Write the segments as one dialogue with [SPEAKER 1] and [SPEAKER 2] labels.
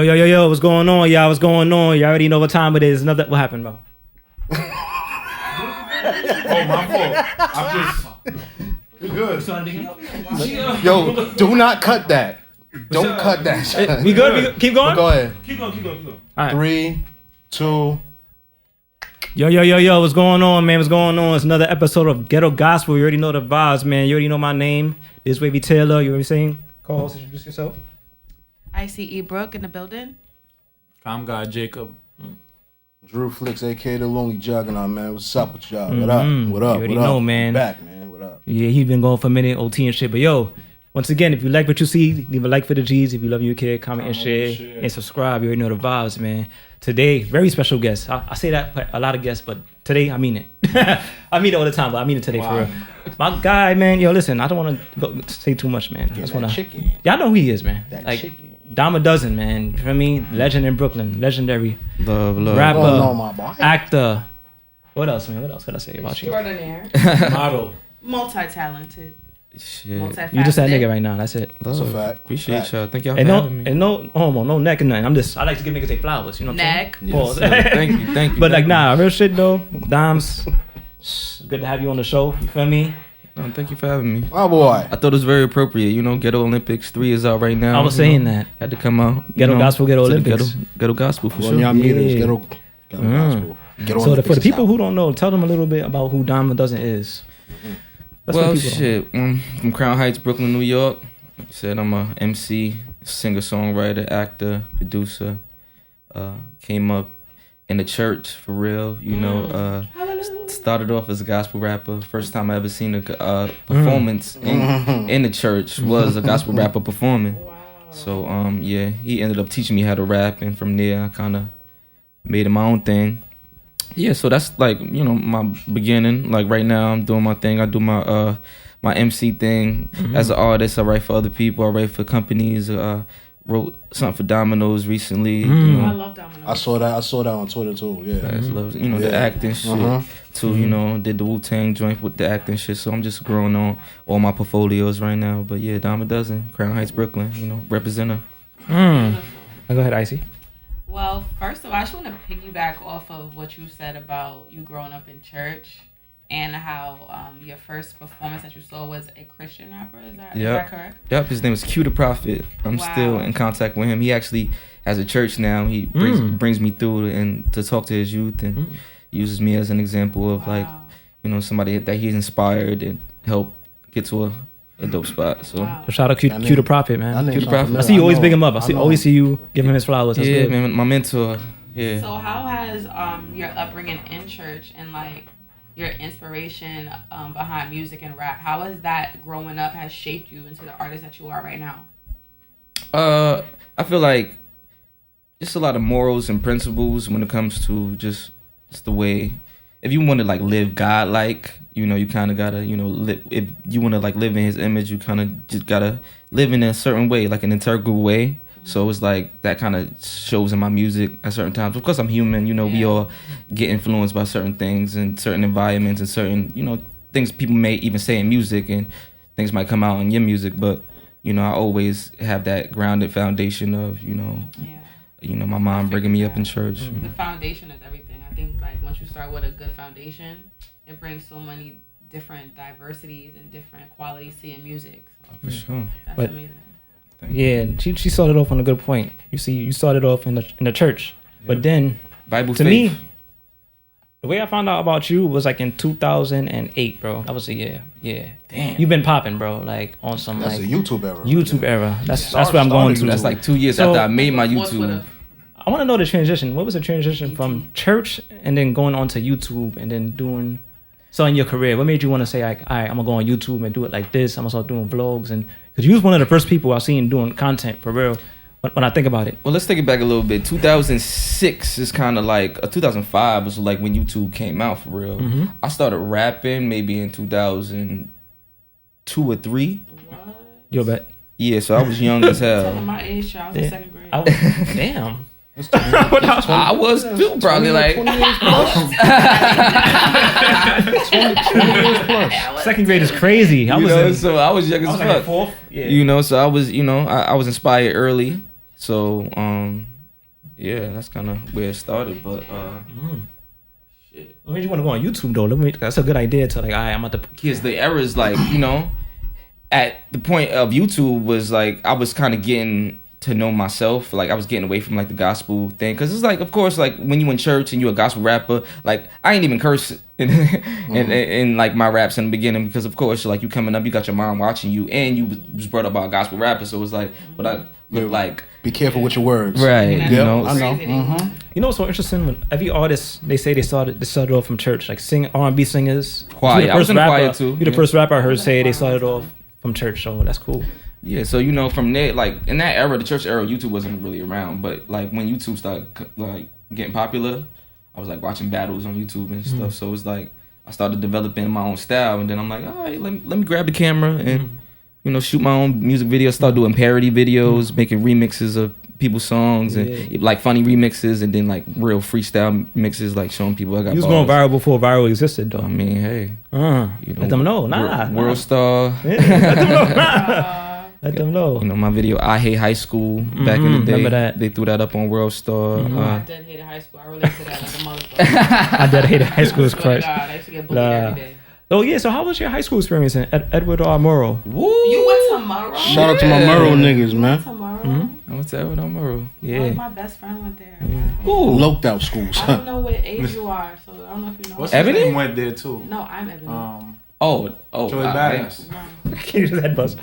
[SPEAKER 1] Yo, what's going on, y'all? What's going on? You already know what time it is. What happened, bro?
[SPEAKER 2] Oh, my fault. We good.
[SPEAKER 3] Yo, do not cut that. Don't cut that.
[SPEAKER 1] Hey, we good? Keep going?
[SPEAKER 3] Go ahead.
[SPEAKER 2] Keep going.
[SPEAKER 1] All right.
[SPEAKER 3] 3, 2.
[SPEAKER 1] Yo, what's going on, man? What's going on? It's another episode of Ghetto Gospel. You already know the vibes, man. You already know my name. This Wavy Taylor. You already saying? Co-host, introduce yourself.
[SPEAKER 4] ICE Brooke in the building.
[SPEAKER 2] I'm God Jacob.
[SPEAKER 3] Drew Flicks, a.k.a. the Lonely Juggernaut, man. What's up with y'all? What up?
[SPEAKER 1] You already know, man.
[SPEAKER 3] Back, man. What up?
[SPEAKER 1] Yeah, he's been going for a minute, OT and shit. But yo, once again, if you like what you see, leave a like for the G's. If you love your kid, comment and share. And subscribe. You already know the vibes, man. Today, very special guest. I say that a lot of guests, but today I mean it. I mean it all the time, but I mean it today for real. My guy, man. Yo, listen, I don't want to say too much, man. I just want to. Y'all know who he is, man.
[SPEAKER 3] That chicken.
[SPEAKER 1] Dyme-A-Duzin, man. You feel me? Legend in Brooklyn. Legendary.
[SPEAKER 5] Love.
[SPEAKER 1] Rapper.
[SPEAKER 3] Oh, no, my boy.
[SPEAKER 1] Actor. What else, man? What else could I say about you?
[SPEAKER 4] Extraordinaire.
[SPEAKER 2] Model.
[SPEAKER 4] Multi-talented.
[SPEAKER 5] Shit.
[SPEAKER 4] Multifaceted.
[SPEAKER 1] You just that nigga right now. That's it.
[SPEAKER 3] That's a fact.
[SPEAKER 5] Appreciate y'all. Thank y'all for
[SPEAKER 1] And
[SPEAKER 5] having me.
[SPEAKER 1] no homo, no neck and nothing. I like to give niggas their flowers. You know what I'm
[SPEAKER 4] Neck.
[SPEAKER 1] saying?
[SPEAKER 5] Yes, sir. Thank you.
[SPEAKER 1] But like, nah, real shit though. Dimes, good to have you on the show. You feel me?
[SPEAKER 5] Thank you for having me.
[SPEAKER 3] My boy.
[SPEAKER 5] I thought it was very appropriate. You know, Ghetto Olympics 3 is out right now.
[SPEAKER 1] I was saying that.
[SPEAKER 5] Had to come out.
[SPEAKER 1] Ghetto Gospel, Ghetto Olympics.
[SPEAKER 5] Ghetto Gospel for
[SPEAKER 3] Well,
[SPEAKER 5] sure.
[SPEAKER 3] y'all meet us.
[SPEAKER 1] Yeah.
[SPEAKER 3] Ghetto Gospel. Ghetto
[SPEAKER 1] So
[SPEAKER 3] Olympics
[SPEAKER 1] for the
[SPEAKER 3] is
[SPEAKER 1] people
[SPEAKER 3] out.
[SPEAKER 1] who don't know, tell them a little bit about who Dyme-A-Duzin is. That's what
[SPEAKER 5] Well,
[SPEAKER 1] people don't know.
[SPEAKER 5] shit. I'm from Crown Heights, Brooklyn, New York. Like I said, I'm a MC, singer-songwriter, actor, producer. Came up in the church for real. You know, started off as a gospel rapper. First time I ever seen a performance in the church was a gospel rapper performing.
[SPEAKER 4] Wow.
[SPEAKER 5] So yeah, he ended up teaching me how to rap, and from there I kind of made it my own thing. Yeah, so that's like, you know, my beginning. Like right now I'm doing my thing. I do my my MC thing as an artist. I write for other people. I write for companies. Wrote something for Domino's recently. You know.
[SPEAKER 4] I love Domino's.
[SPEAKER 3] I saw that on Twitter too. Yeah.
[SPEAKER 5] I just love, you know, the acting shit too. You know, did the Wu-Tang joint with the acting shit. So I'm just growing on all my portfolios right now. But yeah, Dyme-A-Duzin, Crown Heights, Brooklyn. You know, representer.
[SPEAKER 1] Go ahead, Icy.
[SPEAKER 4] Well, first of all, I just want to piggyback off of what you said about you growing up in church and how your first performance that you saw was a Christian rapper. Is that correct?
[SPEAKER 5] Yep, his name is Q the Prophet. I'm still in contact with him. He actually has a church now. He brings me through and to talk to his youth and uses me as an example of like, you know, somebody that he's inspired and help get to a dope spot. So
[SPEAKER 1] Shout out Q the Prophet, man.
[SPEAKER 5] Q the Prophet.
[SPEAKER 1] I see you always big him up. I always see you give him his flowers. That's
[SPEAKER 5] yeah,
[SPEAKER 1] good.
[SPEAKER 5] man, my mentor. Yeah.
[SPEAKER 4] So how has your upbringing in church and like your inspiration behind music and rap, how has that growing up has shaped you into the artist that you are right now?
[SPEAKER 5] I feel like just a lot of morals and principles when it comes to just the way, if you want to like live God-like, you know, you kind of gotta, you know, if you want to like live in his image, you kind of just gotta live in a certain way, like an integral way. So it's like that kind of shows in my music at certain times. Of course, I'm human. You know, we all get influenced by certain things and certain environments and certain, you know, things people may even say in music and things might come out in your music. But, you know, I always have that grounded foundation of, you know, my mom bringing me up in church.
[SPEAKER 4] The foundation is everything. I think like once you start with a good foundation, it brings so many different diversities and different qualities to your music. So
[SPEAKER 5] For sure.
[SPEAKER 4] that's amazing.
[SPEAKER 1] Yeah, she started off on a good point. You see, you started off in the church, but then
[SPEAKER 5] Bible
[SPEAKER 1] to
[SPEAKER 5] faith.
[SPEAKER 1] me, the way I found out about you was like in 2008, bro. That was the year. Yeah, damn. You've been popping, bro. Like on some
[SPEAKER 3] That's
[SPEAKER 1] like
[SPEAKER 3] a YouTube era.
[SPEAKER 1] YouTube era. That's where I'm going to.
[SPEAKER 5] That's like 2 years
[SPEAKER 1] So-
[SPEAKER 5] after I made my YouTube.
[SPEAKER 1] I want to know the transition. What was the transition from church and then going on to YouTube and then doing so in your career? What made you want to say like, all right, I'm gonna go on YouTube and do it like this? I'm gonna start doing vlogs and because you was one of the first people I've seen doing content for real. When I think about it.
[SPEAKER 5] Well, let's take it back a little bit. 2006 is kind of like 2005 was like when YouTube came out for real. I started rapping maybe in 2002 or 3.
[SPEAKER 4] What?
[SPEAKER 5] You bet. Yeah, so I was young as hell.
[SPEAKER 4] My age, child, I was in second grade.
[SPEAKER 1] Damn.
[SPEAKER 5] I was too, probably like
[SPEAKER 3] 20 years plus. 20 years plus.
[SPEAKER 1] Second grade is crazy.
[SPEAKER 5] So I was young as fuck.
[SPEAKER 1] Fourth. Yeah.
[SPEAKER 5] You know, so I was, you know, I was inspired early. So yeah, that's kind of where it started. But
[SPEAKER 1] What made you want to go on YouTube though? That's a good idea to like, all right, I'm at the
[SPEAKER 5] kids, the era is like, you know, at the point of YouTube was like, I was kind of getting to know myself. Like I was getting away from like the gospel thing. Cause it's like, of course, like when you in church and you a gospel rapper, like I ain't even curse in like my raps in the beginning, because of course, like you coming up, you got your mom watching you, and you was brought up by a gospel rapper. So it was like, but I look like,
[SPEAKER 3] be careful with your words.
[SPEAKER 5] right? You know,
[SPEAKER 3] I know.
[SPEAKER 1] You know what's so interesting? When every artist, they say they started off from church, like sing R&B singers.
[SPEAKER 5] Choir. I was in choir too.
[SPEAKER 1] You're the first rapper I heard say they started off from church, so that's cool.
[SPEAKER 5] Yeah, so you know, from there, like in that era, the church era, YouTube wasn't really around. But like when YouTube started like getting popular, I was like watching battles on YouTube and stuff. So it's like I started developing my own style, and then I'm like, all right, let me grab the camera and you know, shoot my own music videos. Start doing parody videos, making remixes of people's songs, and like funny remixes, and then like real freestyle mixes, like showing people I got.
[SPEAKER 1] You was
[SPEAKER 5] balls.
[SPEAKER 1] going viral before viral existed, though.
[SPEAKER 5] I mean, hey, you know,
[SPEAKER 1] let them know,
[SPEAKER 5] world star.
[SPEAKER 1] Yeah, let them know. Let them know.
[SPEAKER 5] You know, my video I Hate High School back in the day.
[SPEAKER 1] Remember that?
[SPEAKER 5] They threw that up on World Star.
[SPEAKER 4] I dedicated high school. I relate to that like a motherfucker.
[SPEAKER 1] I dedicated high school is
[SPEAKER 4] Swear to
[SPEAKER 1] Christ.
[SPEAKER 4] God, I used to get bullied every day.
[SPEAKER 1] Oh yeah, so how was your high school experience in Edward R. Murrow?
[SPEAKER 5] Woo!
[SPEAKER 4] You went to Murrow?
[SPEAKER 3] Shout out to my Murrow niggas, man.
[SPEAKER 4] To Murrow?
[SPEAKER 5] I went to Edward R. Murrow.
[SPEAKER 1] Yeah.
[SPEAKER 4] My best friend went there.
[SPEAKER 3] Loped out schools.
[SPEAKER 4] I don't know what age you are, so I don't know if you know.
[SPEAKER 2] What's
[SPEAKER 5] Ebony?
[SPEAKER 2] his name went there too?
[SPEAKER 4] No, I'm Ebony.
[SPEAKER 5] Oh,
[SPEAKER 2] Joey Badass.
[SPEAKER 1] Can't use that buzz.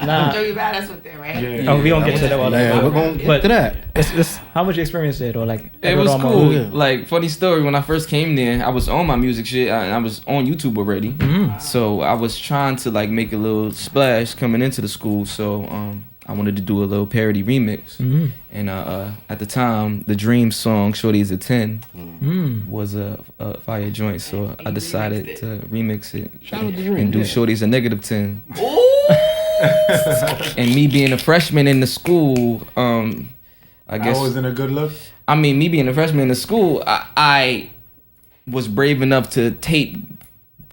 [SPEAKER 1] Nah.
[SPEAKER 4] Joey Badass went there, right?
[SPEAKER 2] Yeah.
[SPEAKER 1] Oh, we gonna get to that one.
[SPEAKER 3] Yeah, we're going to get to that.
[SPEAKER 1] It's how much you experience there though? Like
[SPEAKER 5] it was
[SPEAKER 1] Edward R.
[SPEAKER 5] cool.
[SPEAKER 1] Murrow?
[SPEAKER 5] Like funny story. When I first came there, I was on my music shit. I was on YouTube already. So I was trying to like make a little splash coming into the school. So I wanted to do a little parody remix. And at the time, the Dream song "Shorty's a 10" was a fire joint. So I decided to remix it and do "Shorty's a negative 10." And me being a freshman in the school, I guess.
[SPEAKER 2] I was in a good look.
[SPEAKER 5] I mean, me being a freshman in the school, I was brave enough to tape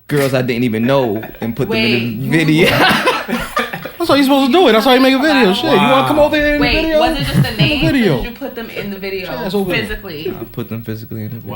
[SPEAKER 5] girls I didn't even know and put them in the video.
[SPEAKER 3] That's how you supposed to do it. That's how you make a video. Shit, you want to come over here in the video?
[SPEAKER 4] Was it just the name?
[SPEAKER 3] Video.
[SPEAKER 4] Or did you put them in the video
[SPEAKER 3] over there.
[SPEAKER 4] physically?
[SPEAKER 5] I put them physically in the video.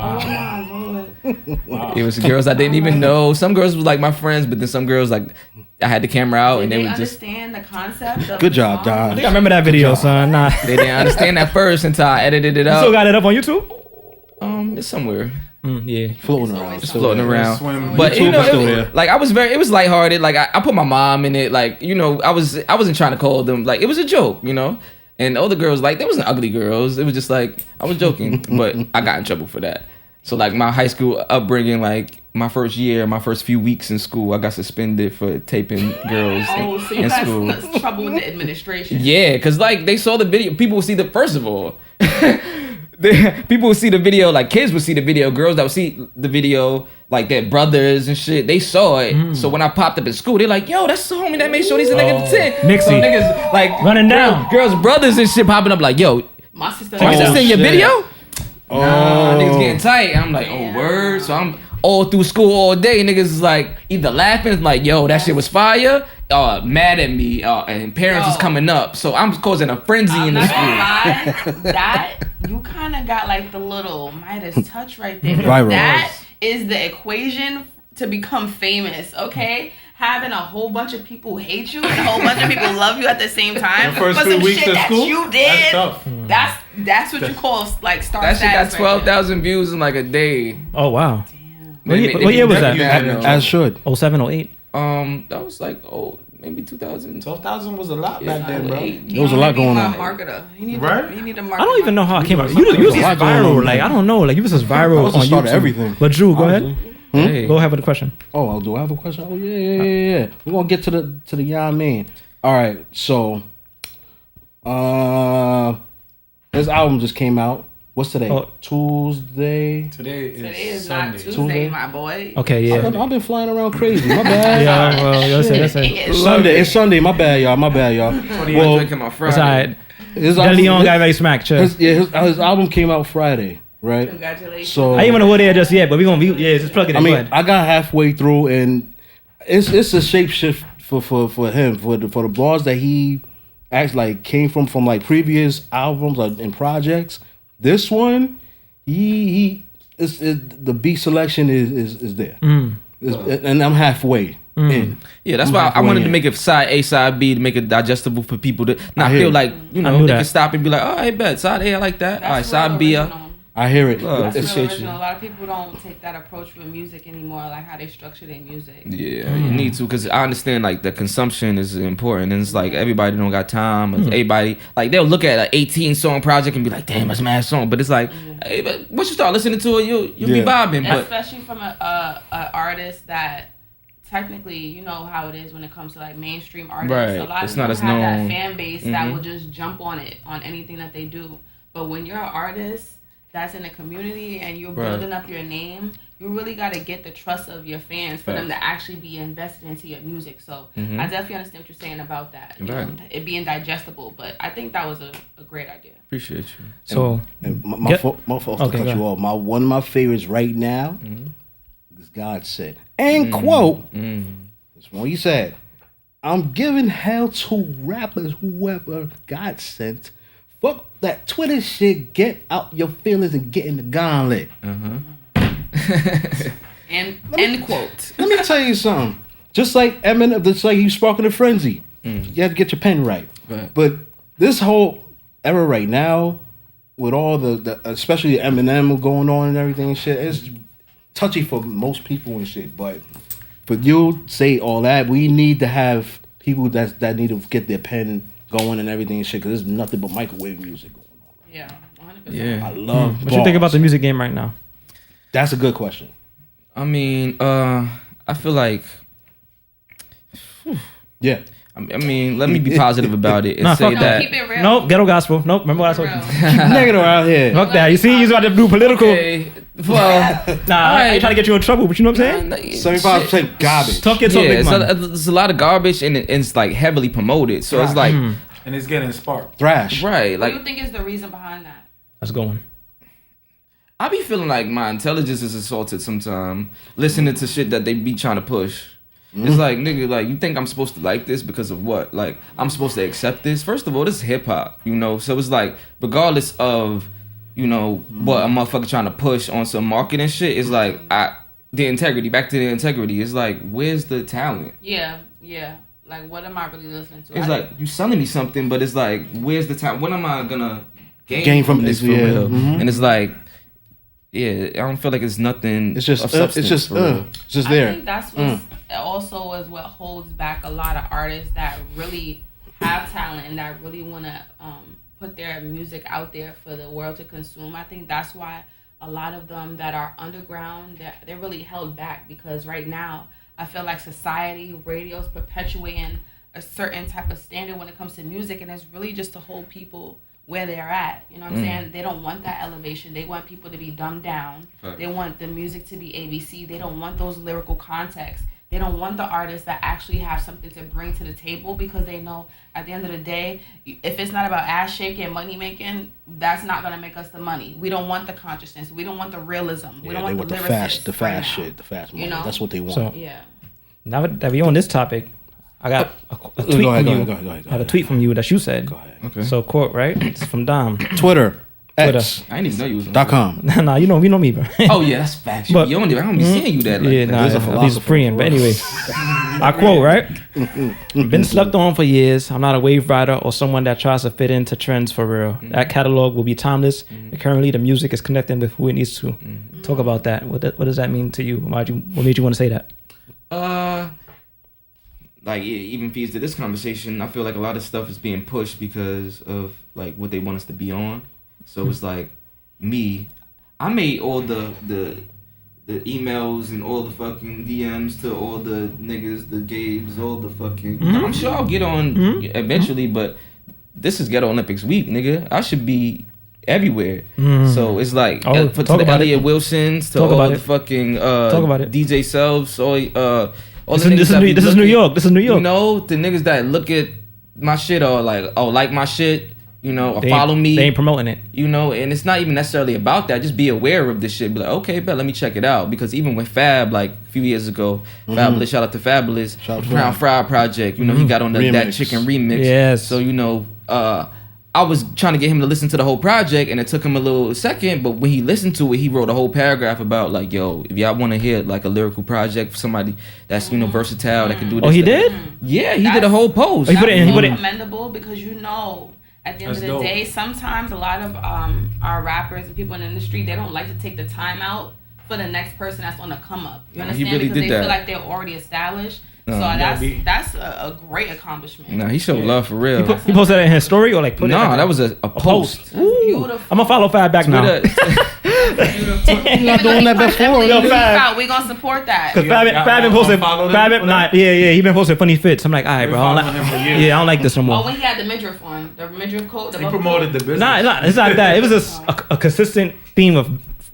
[SPEAKER 2] Wow.
[SPEAKER 5] It was girls I didn't even know. Some girls was like my friends, but then some girls like I had the camera out and
[SPEAKER 4] Did
[SPEAKER 5] they
[SPEAKER 4] they
[SPEAKER 5] would just.
[SPEAKER 4] understand the concept of
[SPEAKER 3] Good
[SPEAKER 4] the
[SPEAKER 3] job,
[SPEAKER 4] song?
[SPEAKER 1] I
[SPEAKER 3] Don.
[SPEAKER 1] think I remember that video, son. Nah.
[SPEAKER 5] They didn't understand that first until I edited it
[SPEAKER 1] You
[SPEAKER 5] out.
[SPEAKER 1] still got it up on YouTube?
[SPEAKER 5] It's somewhere.
[SPEAKER 1] Yeah.
[SPEAKER 3] Floating around.
[SPEAKER 5] Just floating around.
[SPEAKER 2] Swim.
[SPEAKER 5] But you
[SPEAKER 3] YouTube
[SPEAKER 5] know,
[SPEAKER 3] is still
[SPEAKER 5] it,
[SPEAKER 3] there.
[SPEAKER 5] like it was lighthearted. Like I put my mom in it. Like, you know, I wasn't trying to call them, like it was a joke, you know. And all the girls, like, they wasn't ugly girls. It was just like I was joking, but I got in trouble for that. So like my high school upbringing, like my first year, my first few weeks in school, I got suspended for taping girls
[SPEAKER 4] Oh, so you
[SPEAKER 5] in
[SPEAKER 4] guys
[SPEAKER 5] school.
[SPEAKER 4] got trouble with the administration.
[SPEAKER 5] Yeah, cause like they saw the video. People would see the first of all. People would see the video, like kids would see the video, girls that would see the video, like their brothers and shit, they saw it. So when I popped up in school, they're like, yo, that's the homie that made sure he's a nigga 10.
[SPEAKER 1] Nixie.
[SPEAKER 5] So niggas like
[SPEAKER 1] Running down.
[SPEAKER 5] girls, brothers and shit popping up like, yo,
[SPEAKER 4] My sister.
[SPEAKER 5] my sister in your
[SPEAKER 3] shit.
[SPEAKER 5] video?
[SPEAKER 3] Oh,
[SPEAKER 5] Nah, niggas getting tight. And I'm like,
[SPEAKER 4] Damn.
[SPEAKER 5] oh, word. So I'm all through school all day. Niggas is like either laughing, like, yo, that shit was fire, mad at me, and parents is
[SPEAKER 4] Yo.
[SPEAKER 5] coming up. So I'm causing a frenzy
[SPEAKER 4] I'm
[SPEAKER 5] in the
[SPEAKER 4] not
[SPEAKER 5] school.
[SPEAKER 4] gonna lie, that you kind of got like the little Midas touch right there.
[SPEAKER 3] Viral.
[SPEAKER 4] That is the equation to become famous. Okay, having a whole bunch of people hate you and a whole bunch of people love you at the same time.
[SPEAKER 2] The first
[SPEAKER 4] for
[SPEAKER 2] few
[SPEAKER 4] some
[SPEAKER 2] weeks
[SPEAKER 4] shit
[SPEAKER 2] of
[SPEAKER 4] that
[SPEAKER 2] school?
[SPEAKER 4] you
[SPEAKER 2] That's
[SPEAKER 4] did.
[SPEAKER 2] tough.
[SPEAKER 4] That's what you call like star
[SPEAKER 5] That shit got
[SPEAKER 4] status.
[SPEAKER 5] 12,000 views in like a day.
[SPEAKER 1] Oh wow.
[SPEAKER 5] They
[SPEAKER 1] What year was that?
[SPEAKER 5] definitely
[SPEAKER 3] as should.
[SPEAKER 1] 07, 08?
[SPEAKER 5] That was like maybe 2000.
[SPEAKER 2] 12,000 was a lot back then, bro.
[SPEAKER 3] There was a lot going on.
[SPEAKER 4] Marketer. You need
[SPEAKER 2] Right?
[SPEAKER 4] To, you need to
[SPEAKER 1] I
[SPEAKER 4] market.
[SPEAKER 1] don't even know how it came out. You was just
[SPEAKER 3] There's a lot going
[SPEAKER 1] viral.
[SPEAKER 3] on,
[SPEAKER 1] Like,
[SPEAKER 3] man.
[SPEAKER 1] I don't know. Like, you was just
[SPEAKER 3] I
[SPEAKER 1] viral
[SPEAKER 3] was
[SPEAKER 1] on
[SPEAKER 3] the start
[SPEAKER 1] YouTube.
[SPEAKER 3] of everything.
[SPEAKER 1] But Drew, go ahead.
[SPEAKER 3] Honestly.
[SPEAKER 5] Hey.
[SPEAKER 1] Go ahead with the question.
[SPEAKER 3] Oh, do I have a question? Oh yeah. We're gonna get to the young man. All right, so his album just came out. What's today?
[SPEAKER 1] Oh.
[SPEAKER 3] Tuesday.
[SPEAKER 2] Today is,
[SPEAKER 4] Today is
[SPEAKER 2] Sunday.
[SPEAKER 4] not Tuesday, my boy.
[SPEAKER 1] Okay, yeah.
[SPEAKER 3] I've been flying around crazy. My bad.
[SPEAKER 1] Yeah, well, that's it.
[SPEAKER 4] It's
[SPEAKER 3] Sunday. It's Sunday. My bad, y'all.
[SPEAKER 5] Well, drinking my
[SPEAKER 1] It's
[SPEAKER 5] Friday.
[SPEAKER 1] alright.
[SPEAKER 3] His
[SPEAKER 1] That Leon guy very smack. Chill.
[SPEAKER 3] his album came out Friday, right?
[SPEAKER 4] Congratulations.
[SPEAKER 3] So
[SPEAKER 1] I ain't want to go there just yet, but we gonna be just plug it in.
[SPEAKER 3] I
[SPEAKER 1] Go
[SPEAKER 3] mean,
[SPEAKER 1] ahead.
[SPEAKER 3] I got halfway through, and it's a shape shift for him for the bars that he acts like came from like previous albums and projects. This one, the beat selection is there, and I'm halfway in.
[SPEAKER 5] Yeah, that's why I wanted to make it side A, side B to make it digestible for people to not
[SPEAKER 3] hear
[SPEAKER 5] feel
[SPEAKER 3] it.
[SPEAKER 5] like they
[SPEAKER 1] that.
[SPEAKER 5] can stop and be like, oh, I bet side A, I like that. All right, side B,
[SPEAKER 3] I hear it.
[SPEAKER 4] That's
[SPEAKER 5] It's-
[SPEAKER 4] real original. A lot of people don't take that approach with music anymore, like how they structure their music.
[SPEAKER 5] Yeah, you need to, because I understand like the consumption is important, and it's like everybody don't got time. Everybody like they'll look at an 18 song project and be like, damn, that's a mad song, but it's like, hey, but once you start listening to it, you'll be vibing. But
[SPEAKER 4] Especially from a artist that technically, you know how it is when it comes to like mainstream artists.
[SPEAKER 5] Right.
[SPEAKER 4] A lot
[SPEAKER 5] It's
[SPEAKER 4] of
[SPEAKER 5] not
[SPEAKER 4] them
[SPEAKER 5] as
[SPEAKER 4] have
[SPEAKER 5] known.
[SPEAKER 4] that fan base that will just jump on it on anything that they do. But when you're an artist that's in a community and you're building up your name, you really got to get the trust of your fans for them to actually be invested into your music. So I definitely understand what you're saying about that. You know, it being digestible. But I think that was a great idea.
[SPEAKER 5] appreciate you.
[SPEAKER 1] So
[SPEAKER 3] And my fault to cut you off. One of my favorites right now is God said, and quote, this one he said, I'm giving hell to rappers, whoever God sent. Fuck that Twitter shit. Get out your feelings and get in the gauntlet.
[SPEAKER 4] And end quote.
[SPEAKER 3] Let me tell you something. Just like Eminem, just like you sparking a frenzy. You have to get your pen right. But this whole era right now, with all the especially Eminem going on and everything and shit, it's touchy for most people and shit. But for you to say all that, we need to have people that need to get their pen going and everything and shit, because there's nothing but microwave music going on.
[SPEAKER 4] Yeah, 100%.
[SPEAKER 5] Yeah.
[SPEAKER 3] I love
[SPEAKER 1] what you think about the music game right now?
[SPEAKER 3] That's a good question.
[SPEAKER 5] I mean, I feel like,
[SPEAKER 3] Yeah.
[SPEAKER 5] I mean, let me be positive about it and
[SPEAKER 1] Nah,
[SPEAKER 5] say
[SPEAKER 1] fuck
[SPEAKER 4] No,
[SPEAKER 5] that.
[SPEAKER 4] keep it real.
[SPEAKER 1] Nope, ghetto gospel. Nope, remember what I told you.
[SPEAKER 4] Real.
[SPEAKER 3] Negative out here.
[SPEAKER 1] Fuck that. You see, you about to do political.
[SPEAKER 5] Okay, well,
[SPEAKER 1] Nah, I ain't trying to get you in trouble, but you know what I'm saying?
[SPEAKER 3] 75% garbage.
[SPEAKER 1] Talk your talk,
[SPEAKER 5] Yeah,
[SPEAKER 1] big
[SPEAKER 5] so
[SPEAKER 1] man.
[SPEAKER 5] there's a lot of garbage and it's like heavily promoted. So it's like,
[SPEAKER 2] And it's getting sparked.
[SPEAKER 3] Thrash.
[SPEAKER 5] right,
[SPEAKER 4] What do
[SPEAKER 5] like
[SPEAKER 4] you think is the reason behind that?
[SPEAKER 1] Let's go on.
[SPEAKER 5] I be feeling like my intelligence is assaulted sometimes listening to shit that they be trying to push. It's like, nigga, like, you think I'm supposed to like this because of what? Like, I'm supposed to accept this? First of all, this is hip-hop, you know? So it's like, regardless of, you know, what a motherfucker trying to push on some marketing shit, it's like, the integrity, back to the integrity. It's like, where's the talent?
[SPEAKER 4] Yeah. Like, what am I really listening to?
[SPEAKER 5] It's like, you selling me something, but it's like, where's the talent? What am I gonna
[SPEAKER 3] Gain from
[SPEAKER 5] this
[SPEAKER 3] this,
[SPEAKER 5] for
[SPEAKER 3] yeah.
[SPEAKER 5] real?
[SPEAKER 3] Mhm.
[SPEAKER 5] And it's like, yeah, I don't feel like it's nothing.
[SPEAKER 3] It's just,
[SPEAKER 5] of substance for real.
[SPEAKER 3] it's just
[SPEAKER 4] I
[SPEAKER 3] there.
[SPEAKER 4] think that's what also is what holds back a lot of artists that really have talent and that really want to put their music out there for the world to consume. I think that's why a lot of them that are underground, they're really held back, because right now I feel like society, radio's perpetuating a certain type of standard when it comes to music, and it's really just to hold people where they're at. You know what I'm saying? They don't want that elevation. They want people to be dumbed down.
[SPEAKER 5] Right.
[SPEAKER 4] They want the music to be ABC. They don't want those lyrical contexts. They don't want the artists that actually have something to bring to the table, because they know at the end of the day, if it's not about ass shaking, money making, that's not gonna make us the money. We don't want the consciousness. We don't want the realism. We don't
[SPEAKER 3] they
[SPEAKER 4] want
[SPEAKER 3] want
[SPEAKER 4] the
[SPEAKER 3] fast
[SPEAKER 4] lyricists
[SPEAKER 3] shit, the fast money.
[SPEAKER 4] You know?
[SPEAKER 3] That's what they want.
[SPEAKER 1] So-
[SPEAKER 4] Yeah.
[SPEAKER 1] Now that we on this topic, I got a tweet
[SPEAKER 3] Go ahead,
[SPEAKER 1] from you.
[SPEAKER 3] go ahead.
[SPEAKER 1] I have a tweet from you that you said.
[SPEAKER 3] Go ahead.
[SPEAKER 5] Okay.
[SPEAKER 1] So quote, right? It's from Dom.
[SPEAKER 3] Twitter. X.
[SPEAKER 5] I didn't even know you was on
[SPEAKER 3] .com.
[SPEAKER 1] Nah, you know me, bro.
[SPEAKER 5] Oh yeah, that's facts.
[SPEAKER 1] But-
[SPEAKER 5] You only, I don't be seeing you that. Like,
[SPEAKER 1] Yeah, nah,
[SPEAKER 3] There's a
[SPEAKER 1] he's a
[SPEAKER 3] philosopher
[SPEAKER 1] friend. But
[SPEAKER 3] for
[SPEAKER 1] anyway, I quote, right? Been slept on for years. I'm not a wave rider or someone that tries to fit into trends for real. That catalog will be timeless. And currently, the music is connecting with who it needs to. Talk about that. What does that mean to you? What made you want to say that?
[SPEAKER 5] like even feeds to this conversation. I feel like a lot of stuff is being pushed because of like what they want us to be on. So it's like me. I made all the emails and all the fucking DMs to all the niggas, the gays, all the fucking. I'm sure I'll get on eventually, but this is Ghetto Olympics week, nigga. I should be everywhere. So it's like to the Elliot Wilsons, to all the fucking DJ Selves, all
[SPEAKER 1] This is New York. This is New York.
[SPEAKER 5] You know, the niggas that look at my shit or like my shit or follow me.
[SPEAKER 1] They ain't promoting it.
[SPEAKER 5] And it's not even necessarily about that. Just be aware of this shit. Be like, okay, bet, let me check it out. Because even with Fab, like a few years ago, Fabulous, shout out to Fabulous, Crown Fried Project, he got on That Chicken remix.
[SPEAKER 1] Yes.
[SPEAKER 5] So, I was trying to get him to listen to the whole project, and it took him a little second, but when he listened to it, he wrote a whole paragraph about, like, yo, if y'all want to hear, like, a lyrical project for somebody that's, versatile, that can do this.
[SPEAKER 1] Oh, he did?
[SPEAKER 5] Yeah, he did a whole post.
[SPEAKER 4] He put it commendable because, at the end of the day, sometimes a lot of our rappers and people in the industry, they don't like to take the time out for the next person that's on the come up. You understand?
[SPEAKER 5] He really
[SPEAKER 4] because
[SPEAKER 5] did
[SPEAKER 4] they
[SPEAKER 5] that.
[SPEAKER 4] feel like they're already established. So that's a great accomplishment.
[SPEAKER 5] Nah, he showed love for real.
[SPEAKER 1] He posted that in his story or like put it?
[SPEAKER 5] No, that was a post.
[SPEAKER 4] Beautiful.
[SPEAKER 1] I'm gonna follow Fab back now.
[SPEAKER 3] You're not doing that before.
[SPEAKER 1] Yo, Fab.
[SPEAKER 4] We gonna support that.
[SPEAKER 1] Cause Fab been posting. He been posting funny fits. I'm like, all right, bro. I don't like this no more.
[SPEAKER 4] Oh, when he had the midriff on, the midriff coat.
[SPEAKER 2] He promoted the business.
[SPEAKER 1] Nah, it's not that. It was a consistent theme of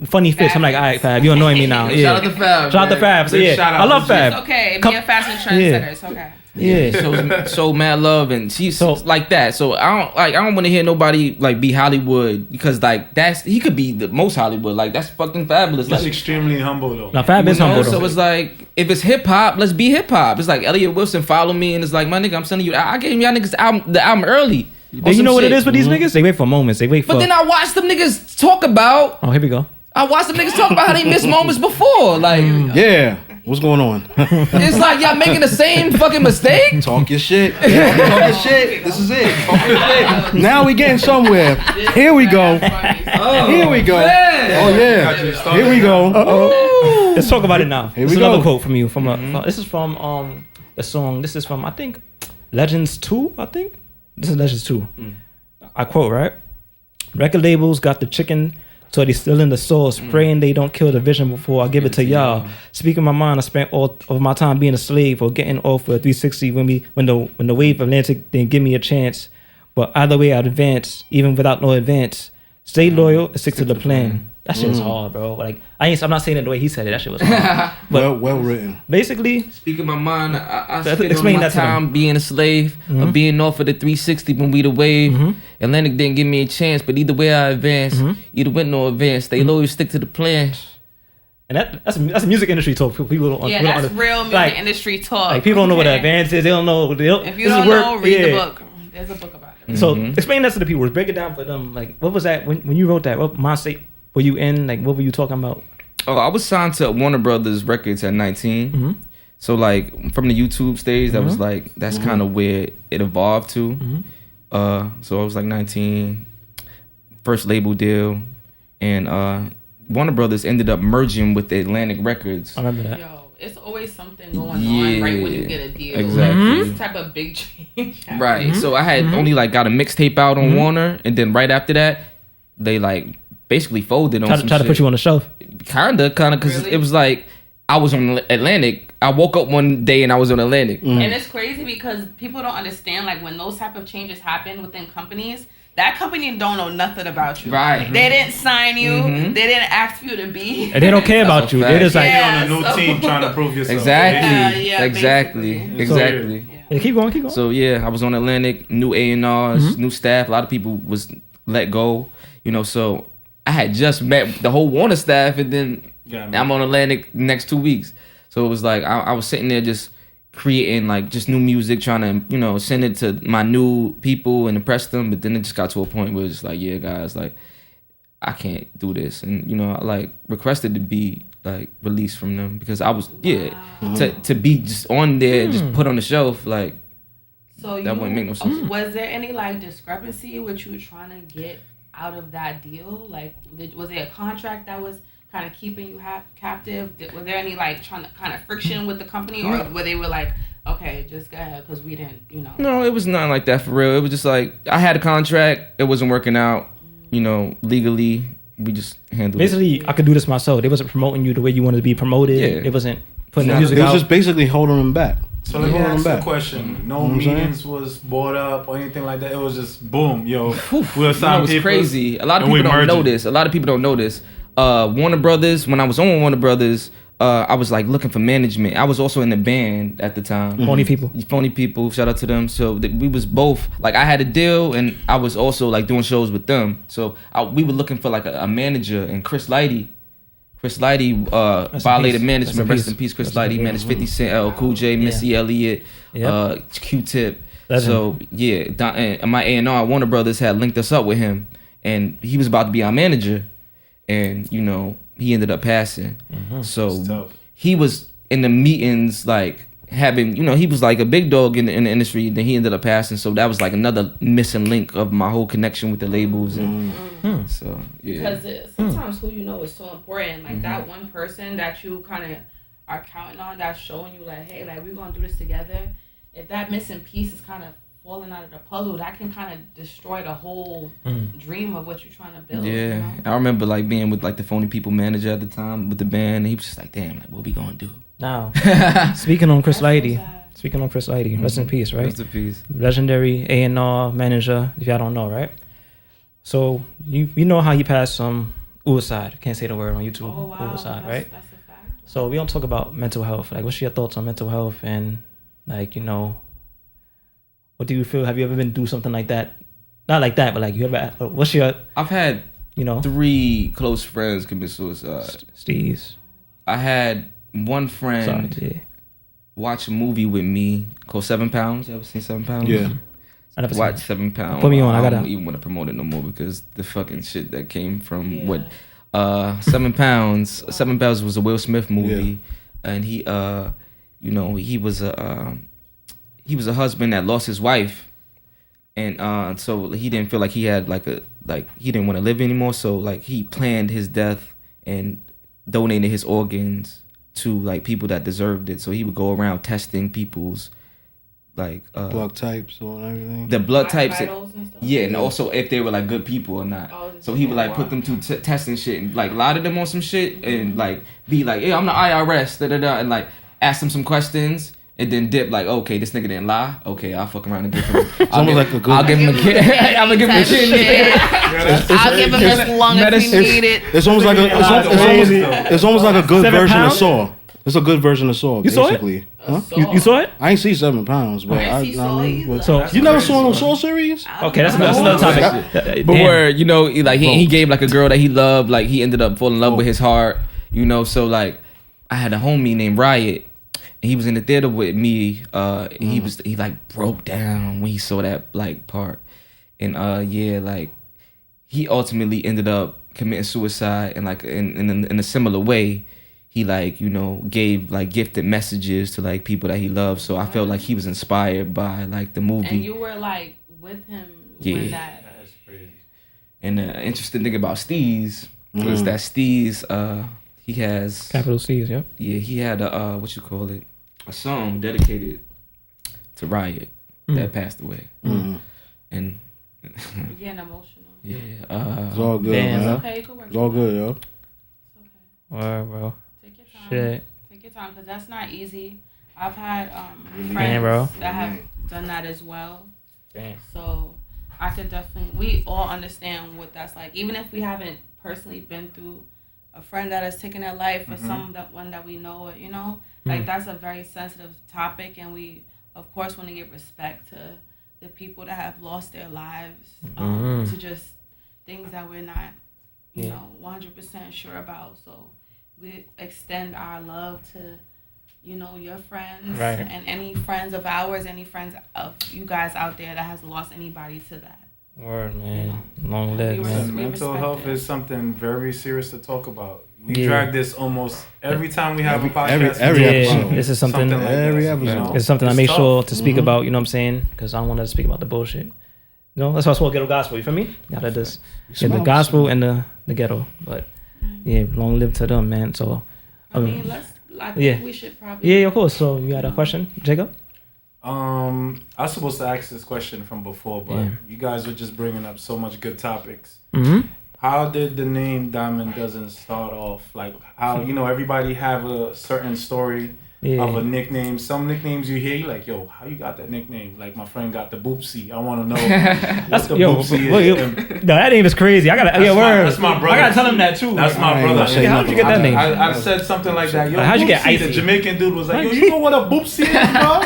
[SPEAKER 1] funny fits. I'm like, all right, Fab, you're annoying me now. Yeah.
[SPEAKER 5] Shout out to Fab.
[SPEAKER 1] Shout out to Fab. So I love Fab.
[SPEAKER 4] It's okay. Be a fashion trendsetter. It's okay.
[SPEAKER 1] Yeah.
[SPEAKER 5] So mad love, and she's like that. So I don't want to hear nobody like be Hollywood, because like he could be the most Hollywood. Like that's fucking fabulous.
[SPEAKER 2] He's
[SPEAKER 5] like,
[SPEAKER 2] extremely humble though.
[SPEAKER 1] Now Fab is humble though.
[SPEAKER 5] So it's like, if it's hip hop, let's be hip hop. It's like Elliot Wilson, follow me, and it's like, my nigga, I'm sending you. I gave y'all niggas the album early.
[SPEAKER 1] Then you know what it is with these niggas? They wait for moments. They wait for.
[SPEAKER 5] But then I watched them niggas talk about.
[SPEAKER 1] Oh, here we go.
[SPEAKER 5] I watched them niggas talk about how they missed moments before. Like,
[SPEAKER 3] Yeah. What's going on?
[SPEAKER 5] it's like y'all making the same fucking mistake.
[SPEAKER 3] Talk your shit. Talk your shit. This is it. Talk your shit. Now we getting somewhere. Here we go. Here we go.
[SPEAKER 5] Man.
[SPEAKER 3] Oh yeah. Here we go.
[SPEAKER 1] Let's talk about it now.
[SPEAKER 3] Here
[SPEAKER 1] This
[SPEAKER 3] we
[SPEAKER 1] is
[SPEAKER 3] go.
[SPEAKER 1] another quote from you. This is from the song. This is from, I think, Legends 2. I think this is Legends 2. I quote, right? Record labels got the chicken, so they still in the sauce, praying they don't kill the vision before I give it to y'all. Speaking my mind, I spent all of my time being a slave or getting off for a 360 when the wave of Atlantic didn't give me a chance. But either way, I'd advance, even without no advance. Stay loyal and stick to the plan. That shit was hard, bro. Like I'm not saying it the way he said it. That shit was hard. But
[SPEAKER 3] well written.
[SPEAKER 1] basically,
[SPEAKER 5] Speaking my mind, I
[SPEAKER 1] Explain
[SPEAKER 5] spent all my
[SPEAKER 1] that to them.
[SPEAKER 5] time being a slave, or being off of the 360 when we the wave. Atlantic didn't give me a chance, but either way I advance. Either win or advance. Stay loyal, stick to the plan.
[SPEAKER 1] and that's a music industry talk. People don't.
[SPEAKER 4] Yeah,
[SPEAKER 1] people don't
[SPEAKER 4] that's real music industry talk.
[SPEAKER 1] Like people don't know what advance is. They don't know.
[SPEAKER 4] If you don't know, read the book. There's a book about it.
[SPEAKER 1] So explain that to the people. Break it down for them. Like, what was that when you wrote that? What mindset were you in? Like, what were you talking about?
[SPEAKER 5] Oh, I was signed to Warner Brothers Records at 19. So like from the YouTube stage, that was like that's kind of where it evolved to. So I was like 19, first label deal, and Warner Brothers ended up merging with Atlantic Records.
[SPEAKER 1] I remember that.
[SPEAKER 4] Yo, it's always something going on right when you get a deal.
[SPEAKER 5] Exactly.
[SPEAKER 4] This type of big change.
[SPEAKER 5] Right. So I had only like got a mixtape out on Warner, and then right after that, they like basically folded on some
[SPEAKER 1] Try to
[SPEAKER 5] shit.
[SPEAKER 1] put you on the shelf.
[SPEAKER 5] Kinda, because
[SPEAKER 4] Really?
[SPEAKER 5] it was like I was on Atlantic. I woke up one day and I was on Atlantic.
[SPEAKER 4] And it's crazy because people don't understand, like, when those type of changes happen within companies, that company don't know nothing about you.
[SPEAKER 5] Right.
[SPEAKER 4] They didn't sign you. They didn't ask you to be.
[SPEAKER 1] And they don't care about you. They're just like,
[SPEAKER 4] Yeah.
[SPEAKER 2] You're on a new team trying to prove yourself.
[SPEAKER 5] Exactly.
[SPEAKER 4] Yeah,
[SPEAKER 5] exactly.
[SPEAKER 4] basically.
[SPEAKER 5] Exactly.
[SPEAKER 4] Yeah.
[SPEAKER 1] yeah, keep going, keep going.
[SPEAKER 5] So yeah, I was on Atlantic, new A&Rs, new staff. A lot of people was let go, so I had just met the whole Warner staff, and then I'm on Atlantic the next 2 weeks. So it was like I was sitting there just creating like just new music, trying to send it to my new people and impress them. But then it just got to a point where it's like, yeah, guys, like I can't do this, and I like requested to be like released from them because I was to be just on there and just put on the shelf like.
[SPEAKER 4] So
[SPEAKER 5] That wouldn't make no sense.
[SPEAKER 4] Was there any like discrepancy with you trying to get out of that deal? Like, was there a contract that was kind of keeping you captive? Was there any like trying to kind of friction with the company, or where they were like, okay, just go ahead because we didn't,
[SPEAKER 5] No, it was nothing like that for real. It was just like I had a contract, it wasn't working out, legally. We just handled
[SPEAKER 1] Basically, I could do this myself. They wasn't promoting you the way you wanted to be promoted.
[SPEAKER 5] Yeah.
[SPEAKER 1] They wasn't putting the
[SPEAKER 3] It
[SPEAKER 1] music
[SPEAKER 3] was
[SPEAKER 1] out.
[SPEAKER 3] just basically holding them back.
[SPEAKER 2] So let me
[SPEAKER 3] Holding
[SPEAKER 2] ask
[SPEAKER 3] them
[SPEAKER 2] you a
[SPEAKER 3] back.
[SPEAKER 2] question. No
[SPEAKER 3] You know what I'm saying?
[SPEAKER 2] meetings was brought up or anything like that. It was just boom, yo. We'll
[SPEAKER 5] it.
[SPEAKER 2] sign
[SPEAKER 5] was
[SPEAKER 2] papers,
[SPEAKER 5] crazy. A lot of
[SPEAKER 2] and we
[SPEAKER 5] people don't know
[SPEAKER 2] merging.
[SPEAKER 5] this. Warner Brothers, when I was on Warner Brothers, I was like looking for management. I was also in the band at the time.
[SPEAKER 1] Phony people.
[SPEAKER 5] Phony people. Shout out to them. So we was both like I had a deal, and I was also like doing shows with them. So we were looking for like a manager, and Chris Lighty violated management. Rest in peace, Chris Lighty. He managed 50 Cent, LL Cool J, Missy Elliott, Q-Tip. So and my A&R Warner Brothers had linked us up with him, and he was about to be our manager, and you know he ended up passing. So he was in the meetings like having, you know, he was like a big dog in the industry. Then he ended up passing, so that was like another missing link of my whole connection with the labels. And so
[SPEAKER 4] because sometimes who you know is so important. Like that one person that you kind of are counting on, that's showing you like, hey, like we're gonna do this together. If that missing piece is kind of falling out of the puzzle, that can kind of destroy the whole dream of what you're trying to build.
[SPEAKER 5] Yeah,
[SPEAKER 4] you know?
[SPEAKER 5] I remember like being with like the Phony People manager at the time with the band, and he was just like, "Damn, like what we gonna do?"
[SPEAKER 1] Now, speaking on Chris Lighty, rest in peace, right?
[SPEAKER 5] Rest in peace.
[SPEAKER 1] Legendary A&R manager, if y'all don't know, right? So you know how he passed some suicide. Can't say the word on YouTube.
[SPEAKER 4] Oh, wow.
[SPEAKER 1] Suicide, right?
[SPEAKER 4] That's a fact.
[SPEAKER 1] So we don't talk about mental health. Like, what's your thoughts on mental health? And like, you know, what do you feel? Have you ever been through something like that? Not like that, but like you ever? What's your?
[SPEAKER 5] I've had 3 close friends commit suicide.
[SPEAKER 1] Steez.
[SPEAKER 5] I had one friend watch a movie with me called 7 Pounds. You ever seen 7 Pounds?
[SPEAKER 3] Yeah.
[SPEAKER 1] I never
[SPEAKER 5] watch 7 Pounds.
[SPEAKER 1] Put me on.
[SPEAKER 5] I don't even want to promote it no more because the fucking shit that came from 7 Pounds. 7 Pounds was a Will Smith movie, and he he was a husband that lost his wife, and so he didn't feel like he had he didn't want to live anymore. So like he planned his death and donated his organs to like people that deserved it. So he would go around testing people's like
[SPEAKER 3] blood types or everything.
[SPEAKER 5] The blood types,
[SPEAKER 4] and
[SPEAKER 5] also if they were like good people or not. So he would like put them through testing shit and like lie to them on some shit and like be like, yeah, I'm the IRS, and like ask them some questions. And then dip like, okay, this nigga didn't lie. Okay, I'll fuck around and give him. I'll give him a kid. I'm gonna give him a kid.
[SPEAKER 4] I'll give him as long as he need it.
[SPEAKER 3] It's almost like it's almost like a good version of Saw. It's a good version of Saw.
[SPEAKER 1] You
[SPEAKER 3] basically.
[SPEAKER 1] Saw it? Huh? You saw it?
[SPEAKER 3] I ain't see 7 Pounds, but
[SPEAKER 1] so
[SPEAKER 3] you never saw no Saw series?
[SPEAKER 1] Okay, that's another topic.
[SPEAKER 5] But where like he gave like a girl that he loved, like he ended up falling in love with his heart, So like I had a homie named RIOT. And he was in the theater with me. And he like broke down when he saw that like part, and like he ultimately ended up committing suicide. And like in a similar way, he like gave like gifted messages to like people that he loved. So I felt like he was inspired by like the movie.
[SPEAKER 4] And you were like with him when that.
[SPEAKER 2] That's crazy.
[SPEAKER 5] And the interesting thing about Steez was that Steez he has
[SPEAKER 1] capital C's, yeah.
[SPEAKER 5] Yeah, he had a song dedicated to RIOT that passed away. And
[SPEAKER 4] You're getting emotional.
[SPEAKER 5] Yeah,
[SPEAKER 3] it's all good, man.
[SPEAKER 4] Okay,
[SPEAKER 3] it's all good, yo.
[SPEAKER 4] It's okay.
[SPEAKER 1] Alright, bro.
[SPEAKER 4] Take your time.
[SPEAKER 1] Shit.
[SPEAKER 4] Take your time, because that's not easy. I've had friends that have done that as well.
[SPEAKER 1] Damn.
[SPEAKER 4] So I could definitely, we all understand what that's like. Even if we haven't personally been through a friend that has taken their life or someone that we know, like that's a very sensitive topic, and we of course want to give respect to the people that have lost their lives to just things that we're not 100% sure about. So we extend our love to your friends and any friends of ours, any friends of you guys out there that has lost anybody to that.
[SPEAKER 1] Word, man. Long live, man.
[SPEAKER 2] Mental health is something very serious to talk about. We drag this almost every time we have a podcast.
[SPEAKER 3] Every episode.
[SPEAKER 1] This is something
[SPEAKER 2] like
[SPEAKER 3] every episode.
[SPEAKER 1] It's something I make sure to speak about, you know what I'm saying? Because I don't want to speak about the bullshit. That's why I support Ghetto Gospel, you feel me? Gotta just get the gospel and the ghetto. But yeah, long live to them, man. So
[SPEAKER 4] I think we should probably.
[SPEAKER 1] Yeah, of course. So you had a question, Jacob?
[SPEAKER 2] I was supposed to ask this question from before, but you guys were just bringing up so much good topics. How did the name Dyme-A-Duzin start off? Like how everybody have a certain story of a nickname. Some nicknames you hear, you like, yo, how you got that nickname? Like my friend got the Boopsie. I want to know what the Boopsie is.
[SPEAKER 1] No, that name is crazy. I gotta.
[SPEAKER 2] That's my brother.
[SPEAKER 1] I gotta tell him that too.
[SPEAKER 2] That's my brother.
[SPEAKER 1] How did you get that name?
[SPEAKER 2] I said something like that. Yo,
[SPEAKER 1] how'd you get
[SPEAKER 2] Boopsie?
[SPEAKER 1] icy?
[SPEAKER 2] The Jamaican dude was like, yo, you know what a Boopsie is, bro?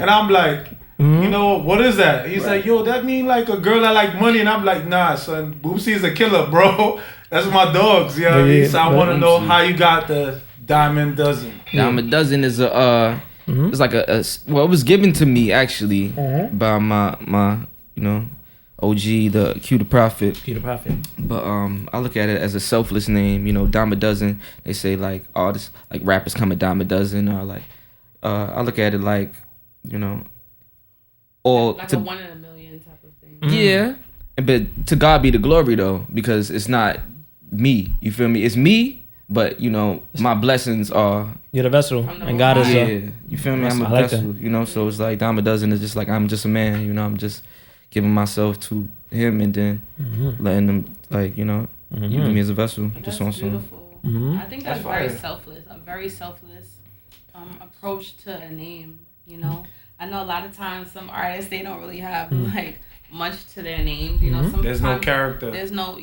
[SPEAKER 2] And I'm like, you know, what is that? He's like, yo, that mean like a girl that like money. And I'm like, nah, son, Boopsie is a killer, bro. That's my dogs, you know what I mean? So I want to know how you got the Dyme-A-Duzin.
[SPEAKER 5] Dyme-A-Duzin is it's like well, it was given to me actually by my OG, the Q the Prophet.
[SPEAKER 1] Q the Prophet.
[SPEAKER 5] But I look at it as a selfless name, Dyme-A-Duzin. They say like artists, like rappers come a Dyme-A-Duzin, or like I look at it like, or
[SPEAKER 4] like
[SPEAKER 5] to,
[SPEAKER 4] a 1 in a million type of thing.
[SPEAKER 5] Yeah. But to God be the glory though, because it's not me. You feel me? It's me, but my blessings are.
[SPEAKER 1] You're the vessel, and God is.
[SPEAKER 5] You feel me? I'm a vessel. So it's like Dyme-A-Duzin is just like I'm just a man. I'm just giving myself to him, and then letting him use me as a vessel.
[SPEAKER 4] That's
[SPEAKER 5] just on
[SPEAKER 4] beautiful.
[SPEAKER 5] some.
[SPEAKER 4] I think that's very selfless. A very selfless approach to a name. I know a lot of times some artists, they don't really have like much to their names.
[SPEAKER 2] There's no character.
[SPEAKER 4] There's no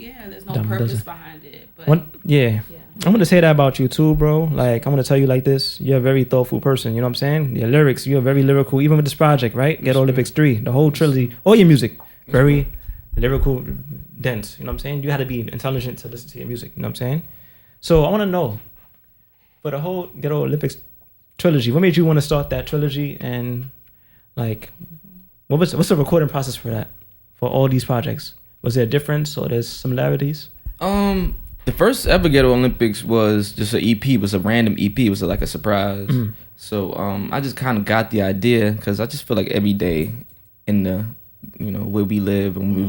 [SPEAKER 4] purpose behind it. But
[SPEAKER 1] I'm gonna say that about you too, bro. Like I'm gonna tell you like this: you're a very thoughtful person. You know what I'm saying? Your lyrics, you're very lyrical. Even with this project, right? Ghetto Olympics 3, the whole trilogy, all your music, very lyrical, dense. You know what I'm saying? You had to be intelligent to listen to your music. You know what I'm saying? So I want to know, for the whole Ghetto Olympics trilogy, what made you want to start that trilogy, and like, what's the recording process for that, for all these projects? Was there a difference or there's similarities?
[SPEAKER 5] The first ever Ghetto Olympics was just an EP. It was a random EP. It was like a surprise. So I just kind of got the idea because I just feel like every day in the where we live and when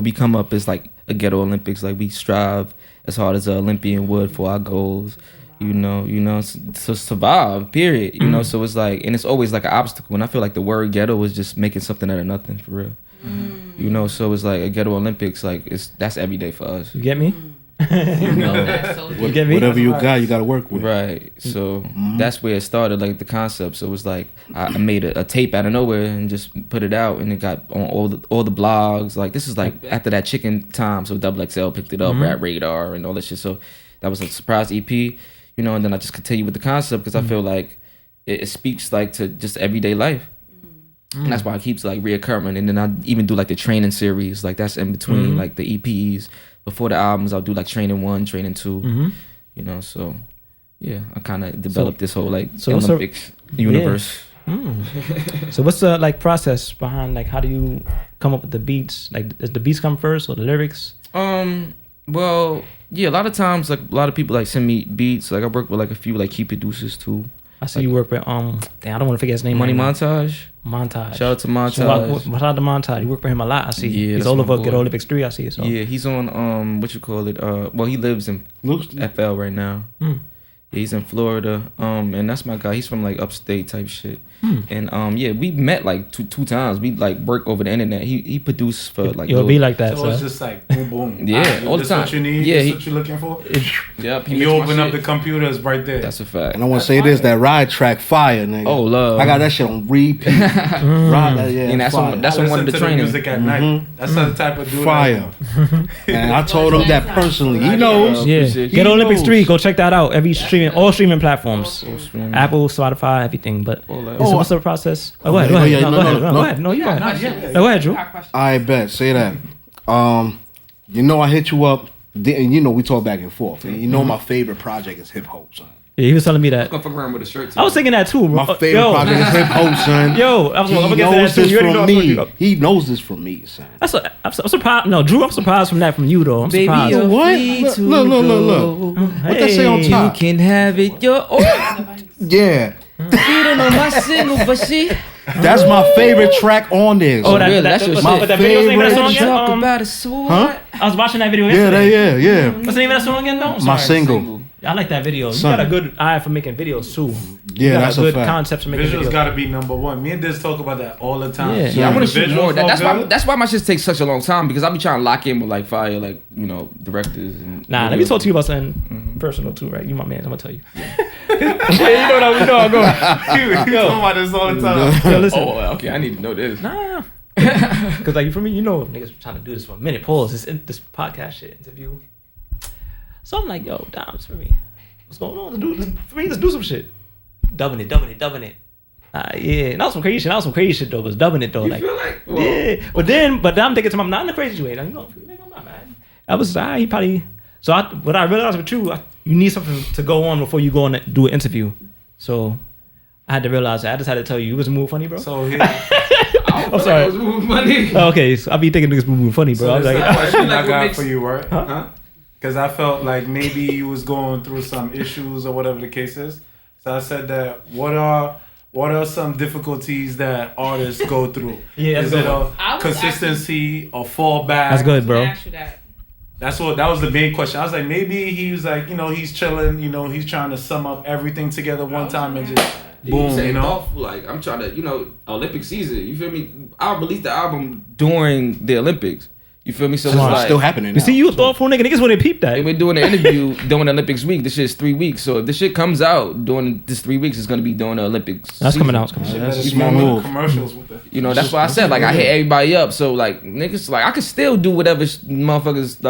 [SPEAKER 5] we come up is like a Ghetto Olympics. Like we strive as hard as an Olympian would for our goals. To survive, period. So it's like, and it's always like an obstacle. And I feel like the word ghetto is just making something out of nothing, for real. So it's like a Ghetto Olympics, like that's every day for us.
[SPEAKER 1] You get me?
[SPEAKER 3] You get me? Whatever you got, you got to work with.
[SPEAKER 5] Right. So that's where it started, like the concept. So it was like I made a tape out of nowhere and just put it out, and it got on all the blogs. Like this is like after that Chicken time, so XXL picked it up, Rap Radar, and all that shit. So that was a surprise EP. And then I just continue with the concept because I feel like it speaks like to just everyday life. And that's why it keeps like reoccurring. And then I even do like the training series, like that's in between like the EPs. Before the albums, I'll do like training 1, training 2. So yeah, I kind of developed this whole like Olympics universe.
[SPEAKER 1] So what's the like process behind, like how do you come up with the beats? Like does the beats come first or the lyrics?
[SPEAKER 5] Well, yeah, a lot of times, like a lot of people like send me beats. Like I work with like a few like key producers too.
[SPEAKER 1] I see you work with I don't want to forget his name.
[SPEAKER 5] Money Montage.
[SPEAKER 1] Montage.
[SPEAKER 5] Shout out to Montage.
[SPEAKER 1] Shout out to Montage. You work for him a lot. I see.
[SPEAKER 5] Yeah,
[SPEAKER 1] he's all over Ghetto Olympics 3. I see. So.
[SPEAKER 5] Yeah, he's on what you call it. Well, he lives in FL right now. He's in Florida. And that's my guy. He's from like upstate type shit. And we met like two times. We like work over the internet. He produced for like.
[SPEAKER 1] It'll be like that.
[SPEAKER 2] So it's just like boom, boom.
[SPEAKER 5] Yeah, all the time.
[SPEAKER 2] What you need.
[SPEAKER 5] Yeah,
[SPEAKER 2] what you're looking for.
[SPEAKER 5] Yep.
[SPEAKER 2] You open up the computers right there.
[SPEAKER 5] That's a fact.
[SPEAKER 3] And I want to say this: that ride track fire, nigga.
[SPEAKER 5] Oh, love.
[SPEAKER 3] I got that shit on repeat.
[SPEAKER 5] And that's on one of the trainings.
[SPEAKER 2] Music at night. That's the type of dude.
[SPEAKER 3] Fire. And I told him that personally. He knows.
[SPEAKER 1] Yeah. Ghetto Olympics 3. Go check that out. All streaming platforms. Apple, Spotify, everything. But what's the process? Go ahead. Go ahead. No, you go ahead. Go ahead, Drew.
[SPEAKER 3] I bet. Say that. I hit you up. And we talk back and forth. And my favorite project is HipHop, son.
[SPEAKER 1] Yeah, he was telling me that.
[SPEAKER 5] I'm gonna fuck around with a shirt too.
[SPEAKER 1] I was thinking that too, bro.
[SPEAKER 3] My favorite project is HipHop, son.
[SPEAKER 1] Yo, I was gonna get to that too. You already know
[SPEAKER 3] me. He knows this from me, son.
[SPEAKER 1] I'm surprised. No, Drew, I'm surprised from you though. I'm surprised.
[SPEAKER 3] Baby, what? Look. What that say on top?
[SPEAKER 5] You can have it your own.
[SPEAKER 3] Yeah.
[SPEAKER 5] You don't know my single, but she.
[SPEAKER 3] That's my favorite track on there.
[SPEAKER 1] Oh, that's your
[SPEAKER 3] my favorite.
[SPEAKER 5] Talk about a sword.
[SPEAKER 3] Huh?
[SPEAKER 1] I was watching that video yesterday.
[SPEAKER 3] Yeah.
[SPEAKER 1] What's the name of that song again, though?
[SPEAKER 3] My single.
[SPEAKER 1] I like that video. You got a good eye for making videos too.
[SPEAKER 3] Yeah, that's a good
[SPEAKER 1] concept for making videos.
[SPEAKER 2] Visuals gotta be number one. Me and Diz talk about that all the time.
[SPEAKER 5] Yeah, I want to shoot more. That's why my shit takes such a long time because I be trying to lock in with like fire, like directors. And
[SPEAKER 1] let me talk to you about something personal too, right? You my man. I'm gonna tell you. Yeah, you know I'm going.
[SPEAKER 2] You talking about this all the time.
[SPEAKER 1] Yo, listen.
[SPEAKER 5] Oh, okay. I need to know this.
[SPEAKER 1] Nah. Because like for me, you know, niggas trying to do this for a minute. Pause. This podcast shit interview. So I'm like, yo, Dimes for me. What's going on? Let's do some shit. Dubbing it. Yeah, and that was some crazy shit though. Was dubbing it though.
[SPEAKER 5] You
[SPEAKER 1] like,
[SPEAKER 5] feel like? Well,
[SPEAKER 1] yeah. But then I'm thinking to my, not in the crazy way. Like, you know, I'm not mad. I was, he probably. So what I realized with you, you need something to go on before you go on and do an interview. So I had to realize that. I just had to tell you was moving funny, bro.
[SPEAKER 2] So here,
[SPEAKER 1] I'm sorry.
[SPEAKER 5] I was moving funny.
[SPEAKER 1] Okay, so I be thinking niggas moving funny, bro.
[SPEAKER 2] so
[SPEAKER 1] I was
[SPEAKER 2] this is
[SPEAKER 1] like,
[SPEAKER 2] a question I
[SPEAKER 5] Like, what
[SPEAKER 2] got
[SPEAKER 5] makes-
[SPEAKER 2] for you, right?
[SPEAKER 1] Huh?
[SPEAKER 2] Because I felt like maybe you was going through some issues or whatever the case is. So I said that what are some difficulties that artists go through?
[SPEAKER 1] Yeah, that's
[SPEAKER 2] is it
[SPEAKER 1] good.
[SPEAKER 4] I
[SPEAKER 2] a
[SPEAKER 4] was
[SPEAKER 2] consistency or fallback?
[SPEAKER 1] That's good, bro.
[SPEAKER 4] Ask you that.
[SPEAKER 2] That was the main question. I was like, maybe he was like, you know, he's chilling, you know, he's trying to sum up everything together one time and just boom,
[SPEAKER 5] say
[SPEAKER 2] you know.
[SPEAKER 5] thoughtful, like I'm trying to, you know, Olympic season. You feel me? I'll release the album during the Olympics. You feel me? So it's
[SPEAKER 3] It's
[SPEAKER 5] like
[SPEAKER 3] still happening.
[SPEAKER 1] you see, you a thoughtful nigga. Niggas wouldn't peep that.
[SPEAKER 5] and we're doing an interview during the Olympics week. This shit's 3 weeks. So if this shit comes out during this 3 weeks, it's gonna be during the Olympics.
[SPEAKER 1] That's coming
[SPEAKER 5] season.
[SPEAKER 1] out. It's coming out.
[SPEAKER 3] That's a
[SPEAKER 2] Better
[SPEAKER 3] small
[SPEAKER 2] be doing
[SPEAKER 3] move.
[SPEAKER 2] Commercials with it.
[SPEAKER 5] You know, that's why I said like I hit everybody up. So like niggas, like I could still do whatever motherfuckers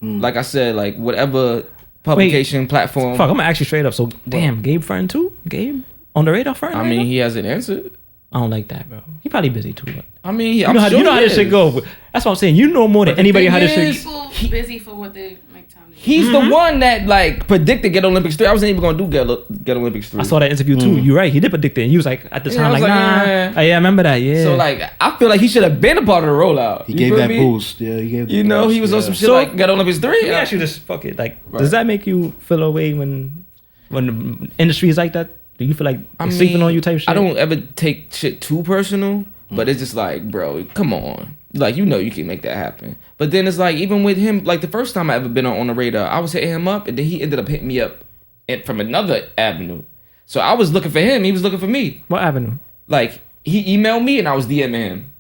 [SPEAKER 5] like I said, like whatever publication platform.
[SPEAKER 1] Fuck, I'm gonna ask you straight up. So, damn, Gabe friend too? Gabe on the radar friend?
[SPEAKER 5] I
[SPEAKER 1] right
[SPEAKER 5] mean,
[SPEAKER 1] now?
[SPEAKER 5] he hasn't answered.
[SPEAKER 1] I don't like that, bro. He probably busy too. But
[SPEAKER 5] I mean,
[SPEAKER 1] you know how this shit go. That's what I'm saying. You know more than
[SPEAKER 5] But the
[SPEAKER 1] anybody
[SPEAKER 5] thing
[SPEAKER 1] how this
[SPEAKER 5] is-
[SPEAKER 1] shit.
[SPEAKER 4] People busy for what they make time to do.
[SPEAKER 5] He's the one that like predicted Ghetto Olympics 3. I wasn't even gonna do Ghetto Olympics 3.
[SPEAKER 1] I saw that interview too. You're right. He did predict it. And he was like at the
[SPEAKER 5] Yeah,
[SPEAKER 1] time
[SPEAKER 5] I was
[SPEAKER 1] like,
[SPEAKER 5] like,
[SPEAKER 1] nah.
[SPEAKER 5] yeah.
[SPEAKER 1] Oh, yeah, I remember that. Yeah.
[SPEAKER 5] So like, I feel like he should have been a part of the rollout.
[SPEAKER 3] He
[SPEAKER 5] You
[SPEAKER 3] gave
[SPEAKER 5] feel
[SPEAKER 3] that
[SPEAKER 5] me?
[SPEAKER 3] boost. Yeah, he gave.
[SPEAKER 5] You know, he was on some shit
[SPEAKER 1] So-
[SPEAKER 5] like Ghetto Olympics 3.
[SPEAKER 1] let me ask you this. Fuck it. Like,
[SPEAKER 5] Right.
[SPEAKER 1] does that make you feel away when the industry is like that? Do you feel like
[SPEAKER 5] I
[SPEAKER 1] it's sleeping
[SPEAKER 5] mean,
[SPEAKER 1] on you type shit?
[SPEAKER 5] I don't ever take shit too personal, but it's just like, bro, come on. Like, you know you can make that happen. But then it's like, even with him, like the first time I ever been on the radar, I was hitting him up, and then he ended up hitting me up from another avenue. So I was looking for him, he was looking for me.
[SPEAKER 1] What avenue?
[SPEAKER 5] Like, he emailed me, and I was DMing him.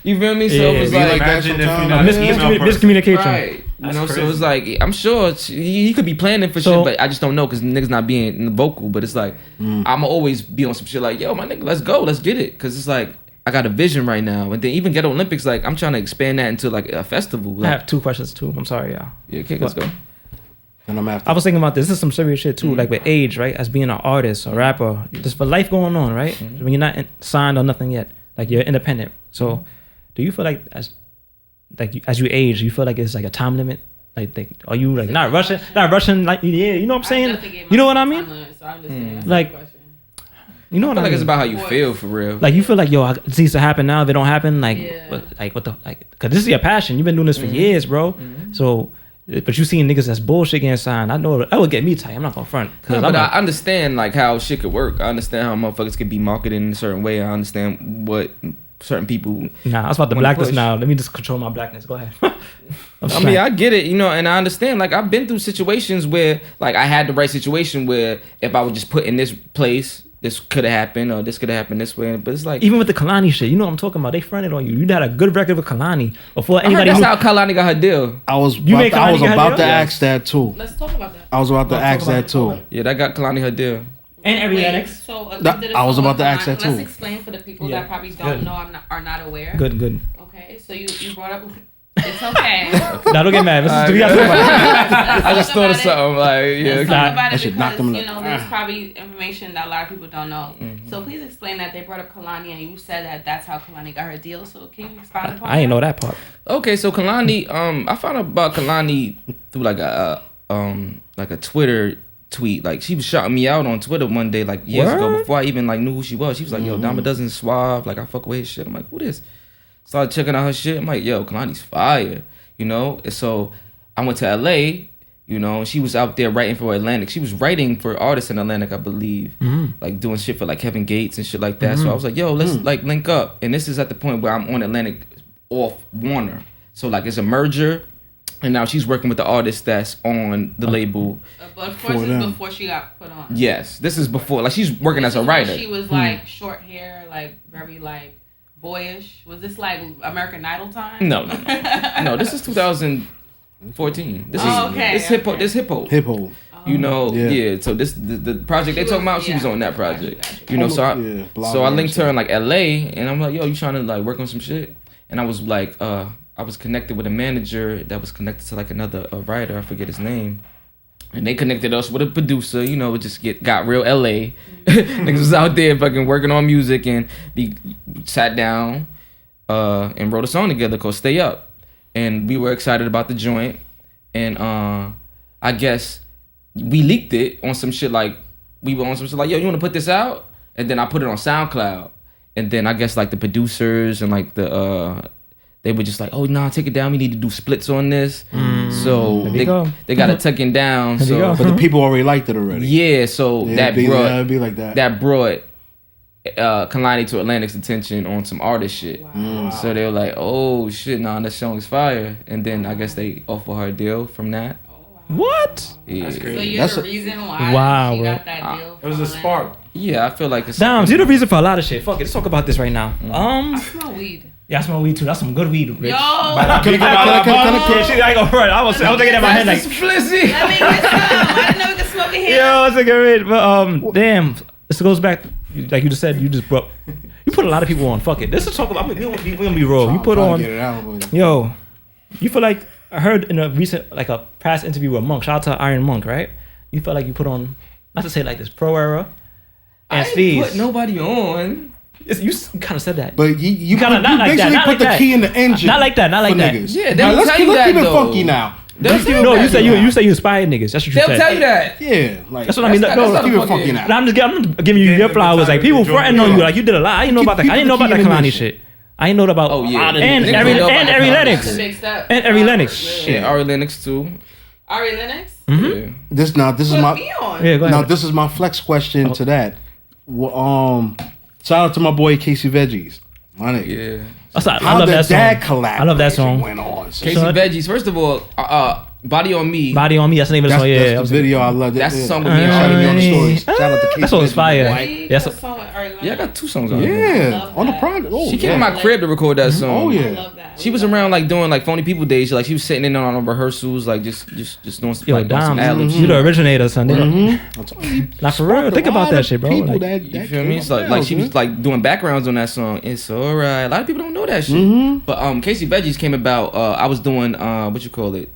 [SPEAKER 5] You feel me? So
[SPEAKER 1] Yeah,
[SPEAKER 5] it was
[SPEAKER 3] be
[SPEAKER 5] like,
[SPEAKER 3] like that
[SPEAKER 2] imagine if you're
[SPEAKER 3] sometimes.
[SPEAKER 2] not
[SPEAKER 1] Mis-
[SPEAKER 2] an email person.
[SPEAKER 1] miscommunication.
[SPEAKER 5] right. You
[SPEAKER 2] That's
[SPEAKER 5] know, so
[SPEAKER 2] crazy.
[SPEAKER 5] it's like, I'm sure he could be planning for
[SPEAKER 1] So-
[SPEAKER 5] shit, but I just don't know because niggas not being vocal. But it's like, I'ma always be on some shit like, yo, my nigga, let's go, let's get it. Because it's like, I got a vision right now. And then even Ghetto Olympics, like, I'm trying to expand that into like a festival.
[SPEAKER 1] I
[SPEAKER 5] Like,
[SPEAKER 1] have two questions too. I'm sorry, y'all.
[SPEAKER 5] yeah, okay, let's go.
[SPEAKER 3] And I'm after.
[SPEAKER 1] I was thinking about this. This is some serious shit too. Like with age, right? As being an artist, a rapper, just for life going on, right? When you're not signed or nothing yet, like you're independent. So, do you feel like as you age, you feel like it's like a time limit? Like are you like not rushing? Like yeah, you know what I'm saying? You know what I mean?
[SPEAKER 4] So I understand.
[SPEAKER 1] Like- You know
[SPEAKER 5] I
[SPEAKER 1] what
[SPEAKER 5] feel
[SPEAKER 1] I
[SPEAKER 5] like
[SPEAKER 1] mean?
[SPEAKER 5] it's about how you
[SPEAKER 4] What?
[SPEAKER 5] feel for real.
[SPEAKER 1] Like you feel like yo, it needs to happen now. If it don't happen, like,
[SPEAKER 4] Yeah.
[SPEAKER 1] what the like? Because this is your passion. You've been doing this for years, bro. So, but you seeing niggas that's bullshit getting signed. I know that would get me tight. I'm not gonna front.
[SPEAKER 5] No,
[SPEAKER 1] Cause
[SPEAKER 5] but
[SPEAKER 1] I'm
[SPEAKER 5] I
[SPEAKER 1] like,
[SPEAKER 5] understand like how shit could work. I understand how motherfuckers could be marketed in a certain way. I understand what certain people.
[SPEAKER 1] nah, I was about to
[SPEAKER 5] wanna
[SPEAKER 1] blackness
[SPEAKER 5] push.
[SPEAKER 1] now. Let me just control my blackness. Go ahead.
[SPEAKER 5] I mean, I get it, you know, and I understand. Like, I've been through situations where, like, I had the right situation where if I would just put in this place, this could have happened, or this could have happened this way. But it's like,
[SPEAKER 1] even with the Kanani shit, you know what I'm talking about. They fronted on you. You had a good record with Kanani before
[SPEAKER 5] I heard
[SPEAKER 1] anybody
[SPEAKER 5] that's
[SPEAKER 1] knew.
[SPEAKER 5] how Kalani got her deal.
[SPEAKER 3] I was
[SPEAKER 1] You make
[SPEAKER 3] about, I was
[SPEAKER 1] Kalani
[SPEAKER 3] about
[SPEAKER 1] Hadid?
[SPEAKER 3] to
[SPEAKER 1] Yes.
[SPEAKER 3] ask that too.
[SPEAKER 4] Let's talk about that.
[SPEAKER 3] I was about to
[SPEAKER 1] Let's
[SPEAKER 3] ask
[SPEAKER 1] talk about
[SPEAKER 3] that too.
[SPEAKER 1] it.
[SPEAKER 5] Yeah, that got Kalani her deal.
[SPEAKER 1] And every
[SPEAKER 4] Wait,
[SPEAKER 1] annex.
[SPEAKER 4] So
[SPEAKER 3] That-
[SPEAKER 4] you did a
[SPEAKER 3] I was
[SPEAKER 4] song
[SPEAKER 3] about
[SPEAKER 4] with
[SPEAKER 3] to ask
[SPEAKER 4] Kanani.
[SPEAKER 3] that too.
[SPEAKER 4] Let's explain for the people
[SPEAKER 1] Yeah,
[SPEAKER 4] that probably
[SPEAKER 1] good.
[SPEAKER 4] don't know, are not aware.
[SPEAKER 1] Good.
[SPEAKER 4] Okay, so you brought up. It's okay.
[SPEAKER 1] Now don't get mad. This is
[SPEAKER 5] Alright,
[SPEAKER 1] we gotta talk about it.
[SPEAKER 5] I just thought of something like, yeah.
[SPEAKER 4] Let's
[SPEAKER 1] Nah,
[SPEAKER 4] talk about
[SPEAKER 3] that
[SPEAKER 4] it
[SPEAKER 3] should knock
[SPEAKER 4] because
[SPEAKER 3] them
[SPEAKER 4] you
[SPEAKER 3] in the-
[SPEAKER 4] know there's probably information that a lot of people don't know. So please explain that they brought up Kalani and you said that that's how Kalani got her deal. So can you expound upon
[SPEAKER 1] I ain't know that part.
[SPEAKER 5] Okay, so Kalani, I found out about Kalani through like a Twitter tweet. Like, she was shouting me out on Twitter one day, like years ago,
[SPEAKER 1] Word?
[SPEAKER 5] before I even like knew who she was. She was like, "Yo, Dyme-A-Duzin suave." Like, I fuck with his shit. I'm like, "Who this?" Started checking out her shit. I'm like, "Yo, Kalani's fire," you know. And so I went to LA. You know, she was out there writing for Atlantic. She was writing for artists in Atlantic, I believe, like doing shit for like Kevin Gates and shit like that. So I was like, "Yo, let's like link up." And this is at the point where I'm on Atlantic off Warner. So like it's a merger, and now she's working with the artist that's on the label.
[SPEAKER 4] But of course,
[SPEAKER 3] For
[SPEAKER 4] it's
[SPEAKER 3] them.
[SPEAKER 4] before she got put on.
[SPEAKER 5] Yes, this is before. Like, she's working as a writer.
[SPEAKER 4] She was like short hair, like very like boyish. Was this like American Idol time?
[SPEAKER 5] No. No, this is 2000. 14. This
[SPEAKER 4] okay.
[SPEAKER 5] This hip hop. This hip hop.
[SPEAKER 3] Hip hop.
[SPEAKER 5] You know, yeah. So this the project they talking about. She was on that project. You know, so I linked her in like LA, and I'm like, yo, you trying to like work on some shit? And I was like, I was connected with a manager that was connected to like another writer. I forget his name. And they connected us with a producer. You know, it just got real LA. Niggas was out there fucking working on music, and sat down and wrote a song together called "Stay Up," and we were excited about the joint, and I guess. We leaked it on some shit like, yo, you want to put this out? And then I put it on SoundCloud. And then I guess like the producers and like they were just like, oh, nah, take it down. We need to do splits on this. So they got it taken down. So,
[SPEAKER 3] but the people already liked it already.
[SPEAKER 5] Yeah, so that brought Kanani to Atlantic's attention on some artist shit.
[SPEAKER 4] Wow.
[SPEAKER 5] So they were like, oh shit, nah, that song is fire. And then I guess they offered her a deal from that.
[SPEAKER 1] What?
[SPEAKER 5] Yeah.
[SPEAKER 2] That's crazy.
[SPEAKER 4] So you're the reason why she got that deal.
[SPEAKER 2] It was a spark.
[SPEAKER 5] Yeah, I feel like it's.
[SPEAKER 1] Damn, you're the reason for a lot of shit. Fuck it, let's talk about this right now.
[SPEAKER 4] I smell weed.
[SPEAKER 1] Yeah, I smell weed too. That's some good weed, Rich.
[SPEAKER 4] Yo.
[SPEAKER 1] I was thinking in my head like,
[SPEAKER 5] Flizzy.
[SPEAKER 4] Let me get some. I didn't know we could smoke it here.
[SPEAKER 1] yo, I was thinking, Rich. But damn, this goes back. Like you just said, you put a lot of people on. Fuck it. Let's just talk about. We're gonna be raw. You put on. Yo, you feel like. I heard in a recent, like a past interview with Monk, shout out to Iron Monk, right? You felt like you put on, not to say like this, Pro Era and
[SPEAKER 5] I
[SPEAKER 1] Steez.
[SPEAKER 5] ain't put nobody on.
[SPEAKER 1] You kind of said that.
[SPEAKER 3] But you
[SPEAKER 1] kind of not like
[SPEAKER 3] basically
[SPEAKER 1] that.
[SPEAKER 3] put the key in the engine.
[SPEAKER 1] Not like that. Not like that.
[SPEAKER 3] Niggas.
[SPEAKER 5] Yeah,
[SPEAKER 3] now,
[SPEAKER 5] let's keep
[SPEAKER 3] it funky now.
[SPEAKER 5] No,
[SPEAKER 1] you say you inspired niggas. That's what you
[SPEAKER 5] They'll
[SPEAKER 1] said.
[SPEAKER 5] tell you that.
[SPEAKER 3] Yeah, like
[SPEAKER 1] That's what I mean.
[SPEAKER 5] That's
[SPEAKER 3] keep it
[SPEAKER 5] not
[SPEAKER 3] funky now.
[SPEAKER 1] I'm giving you your flowers. Like people fronting on you. Like you did a lot. I didn't know about that. I didn't know about that Kalani shit. I didn't know about.
[SPEAKER 5] Oh yeah.
[SPEAKER 1] And every Lennox.
[SPEAKER 4] That's a big step.
[SPEAKER 1] And every Lennox.
[SPEAKER 5] Yeah, Ari Lennox too.
[SPEAKER 4] Ari Lennox?
[SPEAKER 5] Yeah.
[SPEAKER 3] This is my
[SPEAKER 4] Put me on.
[SPEAKER 1] Yeah, go ahead.
[SPEAKER 3] now this is my flex question to that. Well, shout out to my boy Casey Veggies. My nigga.
[SPEAKER 5] Yeah.
[SPEAKER 3] How
[SPEAKER 1] love
[SPEAKER 3] the
[SPEAKER 1] that song.
[SPEAKER 3] dad collab.
[SPEAKER 1] I love that song.
[SPEAKER 3] Went on.
[SPEAKER 5] Casey
[SPEAKER 1] Son.
[SPEAKER 5] Veggies. First of all, Body on Me.
[SPEAKER 1] Body on Me. That's the name of the song. Yeah,
[SPEAKER 3] That's the video. I love that.
[SPEAKER 5] That's the song with
[SPEAKER 3] me
[SPEAKER 5] me and
[SPEAKER 3] on
[SPEAKER 5] Shawty
[SPEAKER 3] the stories. Shout out to Casey.
[SPEAKER 1] That song is
[SPEAKER 3] Veggies,
[SPEAKER 1] fire.
[SPEAKER 3] boy.
[SPEAKER 1] Yes.
[SPEAKER 5] Yeah, I got 2 songs on it.
[SPEAKER 3] Yeah, on the project. Oh,
[SPEAKER 5] She came in my crib to record that song.
[SPEAKER 3] Oh
[SPEAKER 4] I
[SPEAKER 3] yeah.
[SPEAKER 4] love that.
[SPEAKER 5] She was around like doing like Phony People Days. Like she was sitting in on rehearsals, like just doing
[SPEAKER 1] Yo,
[SPEAKER 5] like doing some
[SPEAKER 1] Dime,
[SPEAKER 5] ad-libs.
[SPEAKER 1] you the originator, son.
[SPEAKER 3] Mm-hmm.
[SPEAKER 1] Like for real, think about that shit, bro. Like,
[SPEAKER 5] You feel me? It's like she was like doing backgrounds on that song. It's alright. A lot of people don't know that shit. But Casey Veggies came about. I was doing what you call it,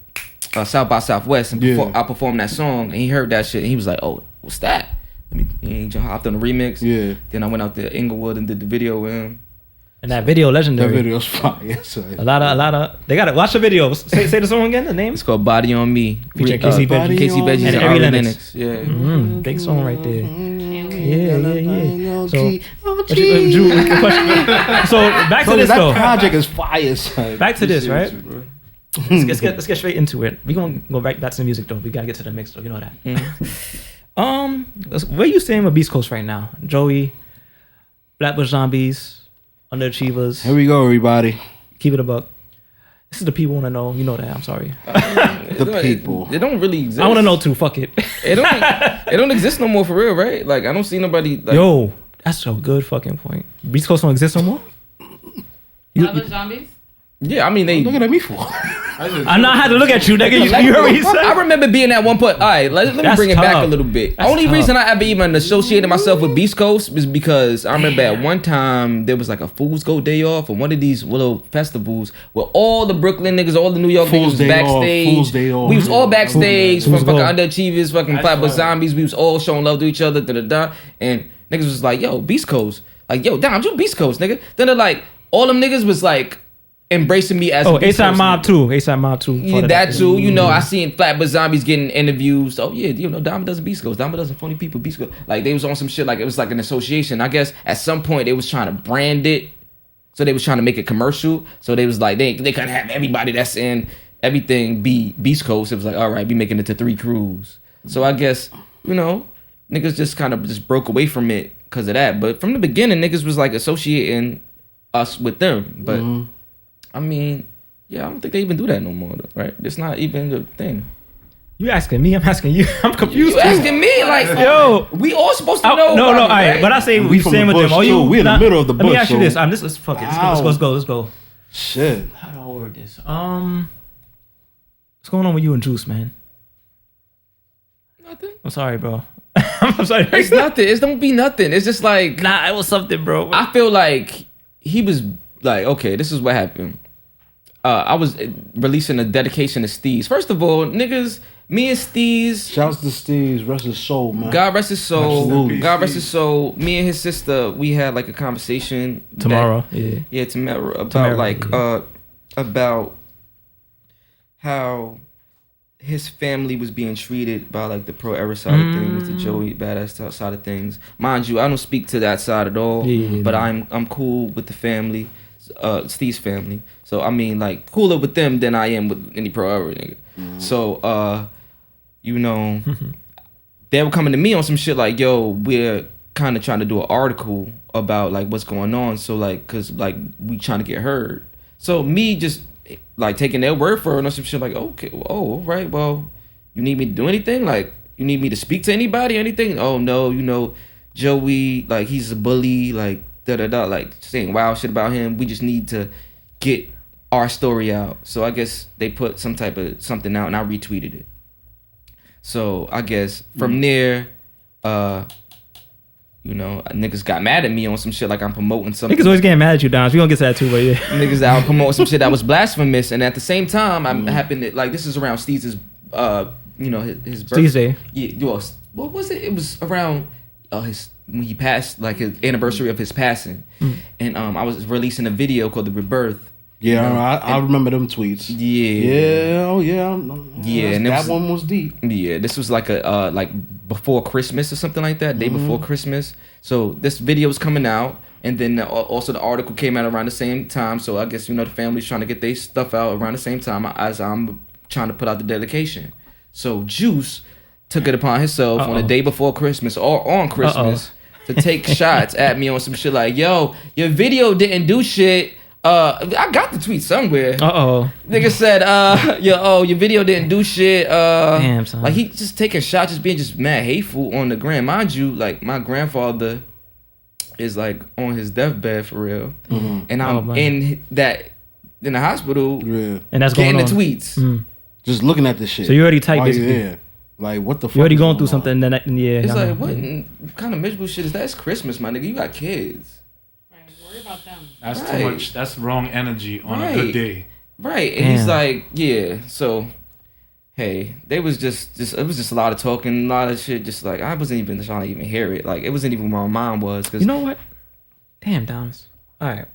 [SPEAKER 5] South by Southwest, and I performed that song, and he heard that shit, and he was like, "Oh, what's that?" He hopped on the remix.
[SPEAKER 3] Yeah.
[SPEAKER 5] Then I went out to Inglewood and did the video with him.
[SPEAKER 1] and that video legendary.
[SPEAKER 3] That video's fire.
[SPEAKER 1] A lot of. They got to watch the video. Say the song again. The name.
[SPEAKER 5] It's called Body on Me.
[SPEAKER 1] Featuring Casey Veggies.
[SPEAKER 5] Casey Veggies
[SPEAKER 1] And
[SPEAKER 5] and
[SPEAKER 1] Ari
[SPEAKER 5] Ari
[SPEAKER 1] Lennox.
[SPEAKER 5] Lennox. Yeah.
[SPEAKER 1] Big song right there. Yeah. So back to this
[SPEAKER 3] that
[SPEAKER 1] though.
[SPEAKER 3] project is fire, son.
[SPEAKER 1] Back to this, right? Let's get straight into it. We gonna go back to the music though. We gotta get to the mix though. You know that. Where you staying with Beast Coast right now? Joey, FlatbushZombies, Underachievers.
[SPEAKER 3] Here we go, everybody.
[SPEAKER 1] Keep it a buck. This is the people want to know. You know that. I'm sorry.
[SPEAKER 3] The people.
[SPEAKER 5] They don't really exist.
[SPEAKER 1] I want to know too. Fuck it.
[SPEAKER 5] It don't exist no more for real, right? Like I don't see nobody. Like,
[SPEAKER 1] Yo, that's a good fucking point. Beast Coast don't exist no more.
[SPEAKER 4] FlatbushZombies?
[SPEAKER 5] Yeah, I mean they.
[SPEAKER 3] Looking at me for.
[SPEAKER 1] I know I had to look at you, nigga. You heard what he said.
[SPEAKER 5] I remember being at one point. All right, let me
[SPEAKER 1] That's
[SPEAKER 5] bring it back
[SPEAKER 1] tough.
[SPEAKER 5] a little bit.
[SPEAKER 1] That's
[SPEAKER 5] Only
[SPEAKER 1] tough.
[SPEAKER 5] reason I ever even associated myself with Beast Coast was because I remember at one time there was like a Fool's Gold Day Off or one of these little festivals where all the Brooklyn niggas, all the New York
[SPEAKER 3] Fool's
[SPEAKER 5] niggas was
[SPEAKER 3] Day Off,
[SPEAKER 5] backstage.
[SPEAKER 3] Fool's Day Off.
[SPEAKER 5] We was all backstage
[SPEAKER 1] Fool's
[SPEAKER 5] from fucking
[SPEAKER 1] Gold.
[SPEAKER 5] Underachievers, fucking FlatbushZombies. We was all showing love to each other, and niggas was like, "Yo, Beast Coast." Like, "Yo, damn, you Beast Coast, nigga." Then they're like, all them niggas was like embracing me as
[SPEAKER 1] Oh,
[SPEAKER 5] a Beast
[SPEAKER 1] ASAP
[SPEAKER 5] Coast
[SPEAKER 1] Mob
[SPEAKER 5] nigga.
[SPEAKER 1] too. ASAP Mob too.
[SPEAKER 5] Yeah, that too. You know, I seen FlatbushZombies getting interviews. Oh yeah, you know, DymeADuzin Beast Coast. DymeADuzin Phony People Beast Coast. Like they was on some shit. Like it was like an association. I guess at some point they was trying to brand it, so they was trying to make it commercial. So they was like they couldn't have everybody that's in everything be Beast Coast. It was like, all right, be making it to 3 crews. So I guess you know niggas just kind of just broke away from it because of that. But from the beginning, niggas was like associating us with them. But I mean. Yeah, I don't think they even do that no more, right? It's not even the thing.
[SPEAKER 1] You asking me? I'm asking you. I'm confused.
[SPEAKER 5] You asking me? Like,
[SPEAKER 1] Yo.
[SPEAKER 5] we all supposed to
[SPEAKER 1] Oh,
[SPEAKER 5] know.
[SPEAKER 1] no,
[SPEAKER 5] about
[SPEAKER 1] all
[SPEAKER 5] it,
[SPEAKER 1] right.
[SPEAKER 5] right?
[SPEAKER 1] But I say
[SPEAKER 3] We
[SPEAKER 1] we
[SPEAKER 3] from
[SPEAKER 1] staying
[SPEAKER 3] the
[SPEAKER 1] with them.
[SPEAKER 3] bush,
[SPEAKER 1] Oh, you?
[SPEAKER 3] too. We in the middle of the
[SPEAKER 1] Let me
[SPEAKER 3] bush,
[SPEAKER 1] ask you
[SPEAKER 3] so-
[SPEAKER 1] this. Let's fuck it. Let's go.
[SPEAKER 3] Shit.
[SPEAKER 1] How do I word this? Let's going on with you and Juice, man?
[SPEAKER 5] Nothing.
[SPEAKER 1] I'm sorry, bro. I'm sorry.
[SPEAKER 5] It's nothing. It don't be nothing. It's just like
[SPEAKER 1] Nah, it was something, bro.
[SPEAKER 5] I feel like he was like, okay, this is what happened. I was releasing a dedication to Steez. First of all, niggas, me and Steez.
[SPEAKER 3] Shouts to Steez, rest his soul, man.
[SPEAKER 5] God rest his soul.
[SPEAKER 3] Absolutely.
[SPEAKER 5] God rest his soul. Me and his sister, we had like a conversation
[SPEAKER 1] tomorrow.
[SPEAKER 5] Tomorrow about
[SPEAKER 1] Tomorrow,
[SPEAKER 5] about how his family was being treated by like the pro era side of things, the Joey Badass side of things. Mind you, I don't speak to that side at all. But I'm cool with the family, Steve's family. So I mean, like cooler with them than I am with any pro era nigga. So you know, they were coming to me on some shit like, yo, we're kind of trying to do an article about like what's going on. So like, cause like we trying to get heard. So me just like taking their word for it or some shit like, okay, all right, well, you need me to do anything? Like, you need me to speak to anybody, anything? Oh no, you know, Joey, like he's a bully, like da-da-da, like saying wild shit about him. We just need to get our story out. So I guess they put some type of something out and I retweeted it. So I guess from there, you know, niggas got mad at me on some shit like I'm promoting something.
[SPEAKER 1] Niggas always getting mad at you, Dons. We gonna get to that too, but yeah.
[SPEAKER 5] Niggas that I'm promoting some shit that was blasphemous, and at the same time, I happened to, like, this is around Steve's, you know, his birthday.
[SPEAKER 1] Steve's day.
[SPEAKER 5] Yeah, well, what was it? It was around his, when he passed, like his anniversary of his passing. And I was releasing a video called The Rebirth.
[SPEAKER 3] Yeah, I remember them tweets.
[SPEAKER 5] Yeah.
[SPEAKER 3] And that one was deep.
[SPEAKER 5] Yeah, this was like a like before Christmas or something like that, day before Christmas. So this video was coming out, and then also the article came out around the same time. So I guess, you know, the family's trying to get their stuff out around the same time as I'm trying to put out the dedication. So Juice took it upon himself on the day before Christmas or on Christmas to take shots at me on some shit like, yo, your video didn't do shit. I got the tweet somewhere. Nigga said, your video didn't do shit.
[SPEAKER 1] Damn, son.
[SPEAKER 5] Like he just taking shots, just being just mad hateful on the gram. Mind you, like my grandfather is like on his deathbed for real, and I'm in the hospital,
[SPEAKER 1] and that's
[SPEAKER 5] getting
[SPEAKER 1] going
[SPEAKER 5] the
[SPEAKER 1] on.
[SPEAKER 5] tweets.
[SPEAKER 3] Just looking at this shit.
[SPEAKER 1] So you already typed basically.
[SPEAKER 3] Yeah. Like what the fuck?
[SPEAKER 1] You already going through something. Then
[SPEAKER 5] it's like what kind of miserable shit is that? It's Christmas, my nigga. You got kids.
[SPEAKER 4] About them.
[SPEAKER 2] That's too much. That's wrong energy on a good day.
[SPEAKER 5] Right. And he's like, yeah. So, hey, they was just it was just a lot of talking, a lot of shit. Just like I wasn't even trying to even hear it. Like it wasn't even where my mind was. Cause
[SPEAKER 1] you know what? Damn, Donis. All right.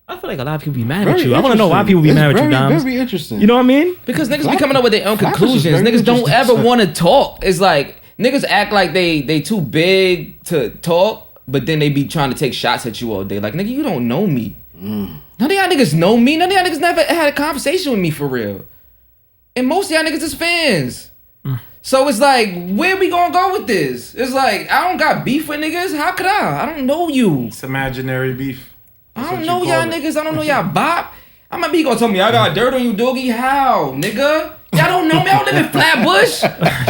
[SPEAKER 1] I feel like a lot of people be mad at you. I want to know why people be mad at you, Donis.
[SPEAKER 3] Very interesting.
[SPEAKER 1] You know what I mean?
[SPEAKER 5] Because niggas be coming up with their own conclusions. Niggas don't ever want to talk. It's like niggas act like they too big to talk. But then they be trying to take shots at you all day. Like, nigga, you don't know me. None of y'all niggas know me. None of y'all niggas never had a conversation with me for real. And most of y'all niggas is fans. So it's like, where we gonna go with this? It's like, I don't got beef with niggas. How could I? I don't know you.
[SPEAKER 2] It's imaginary beef.
[SPEAKER 5] I don't know y'all niggas. I don't know y'all bop. I might be gonna tell me I got dirt on you, doggy. How, nigga? Y'all don't know me. I don't live in Flatbush.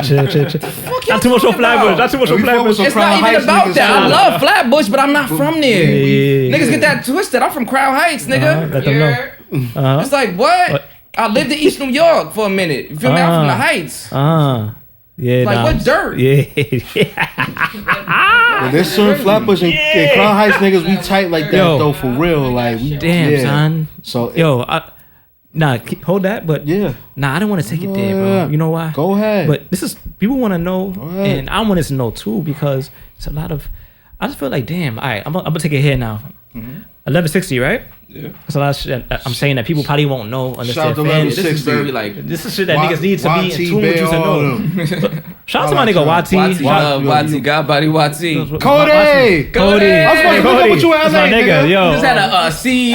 [SPEAKER 1] Chill.
[SPEAKER 5] Fuck
[SPEAKER 1] Not too much on Flatbush. Not too much on Flatbush.
[SPEAKER 5] It's not even about that. I love Flatbush, but I'm not from there. Niggas get that twisted. I'm from Crown Heights, nigga.
[SPEAKER 1] Let them know.
[SPEAKER 5] It's like, what? I lived in East New York for a minute. You feel me? I'm from the Heights.
[SPEAKER 1] Yeah.
[SPEAKER 5] Like, what dirt?
[SPEAKER 1] Yeah.
[SPEAKER 3] There's certain Flatbush and Crown Heights niggas, we tight like that though, for real. Like, we
[SPEAKER 1] son.
[SPEAKER 3] So,
[SPEAKER 1] hold that, but I don't want to take it there, bro. You know why?
[SPEAKER 3] Go ahead.
[SPEAKER 1] But this is, people want to know, and I want us to know too, because it's a lot of, I just feel like, damn, all right, I'm gonna take it here now. 1160, right? Yeah. That's a lot of shit I'm saying that people probably won't know unless they're fans.
[SPEAKER 5] This is very like,
[SPEAKER 1] this is shit that niggas need to be in tune with you to know. Shout out to my nigga YT. God body YT.
[SPEAKER 3] Cody! I was about to hook up with you at LA,
[SPEAKER 1] nigga. Yo.
[SPEAKER 5] Just had a seed.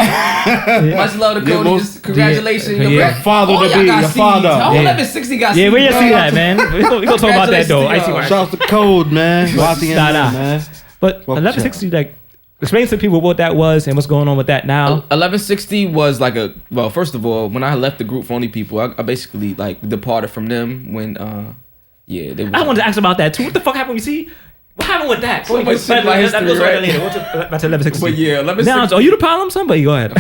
[SPEAKER 5] Much love to Cody. Congratulations.
[SPEAKER 3] Your father to be. Your father.
[SPEAKER 5] All 1160 got seed.
[SPEAKER 1] Yeah, we just see that, man. We gonna talk about that though.
[SPEAKER 3] Shout out to Code, man. YT man.
[SPEAKER 1] But 1160, like, explain to people what that was and what's going on with that now.
[SPEAKER 5] 1160 was like well, first of all, when I left the group for Only People, I basically like departed from them when, they
[SPEAKER 1] I wanted to ask about that too. What the fuck happened? You see, What happened with that?
[SPEAKER 5] So much shit about history, right?
[SPEAKER 1] Back to 1160.
[SPEAKER 5] But yeah, 1160.
[SPEAKER 1] Now, are you the problem? Somebody go ahead.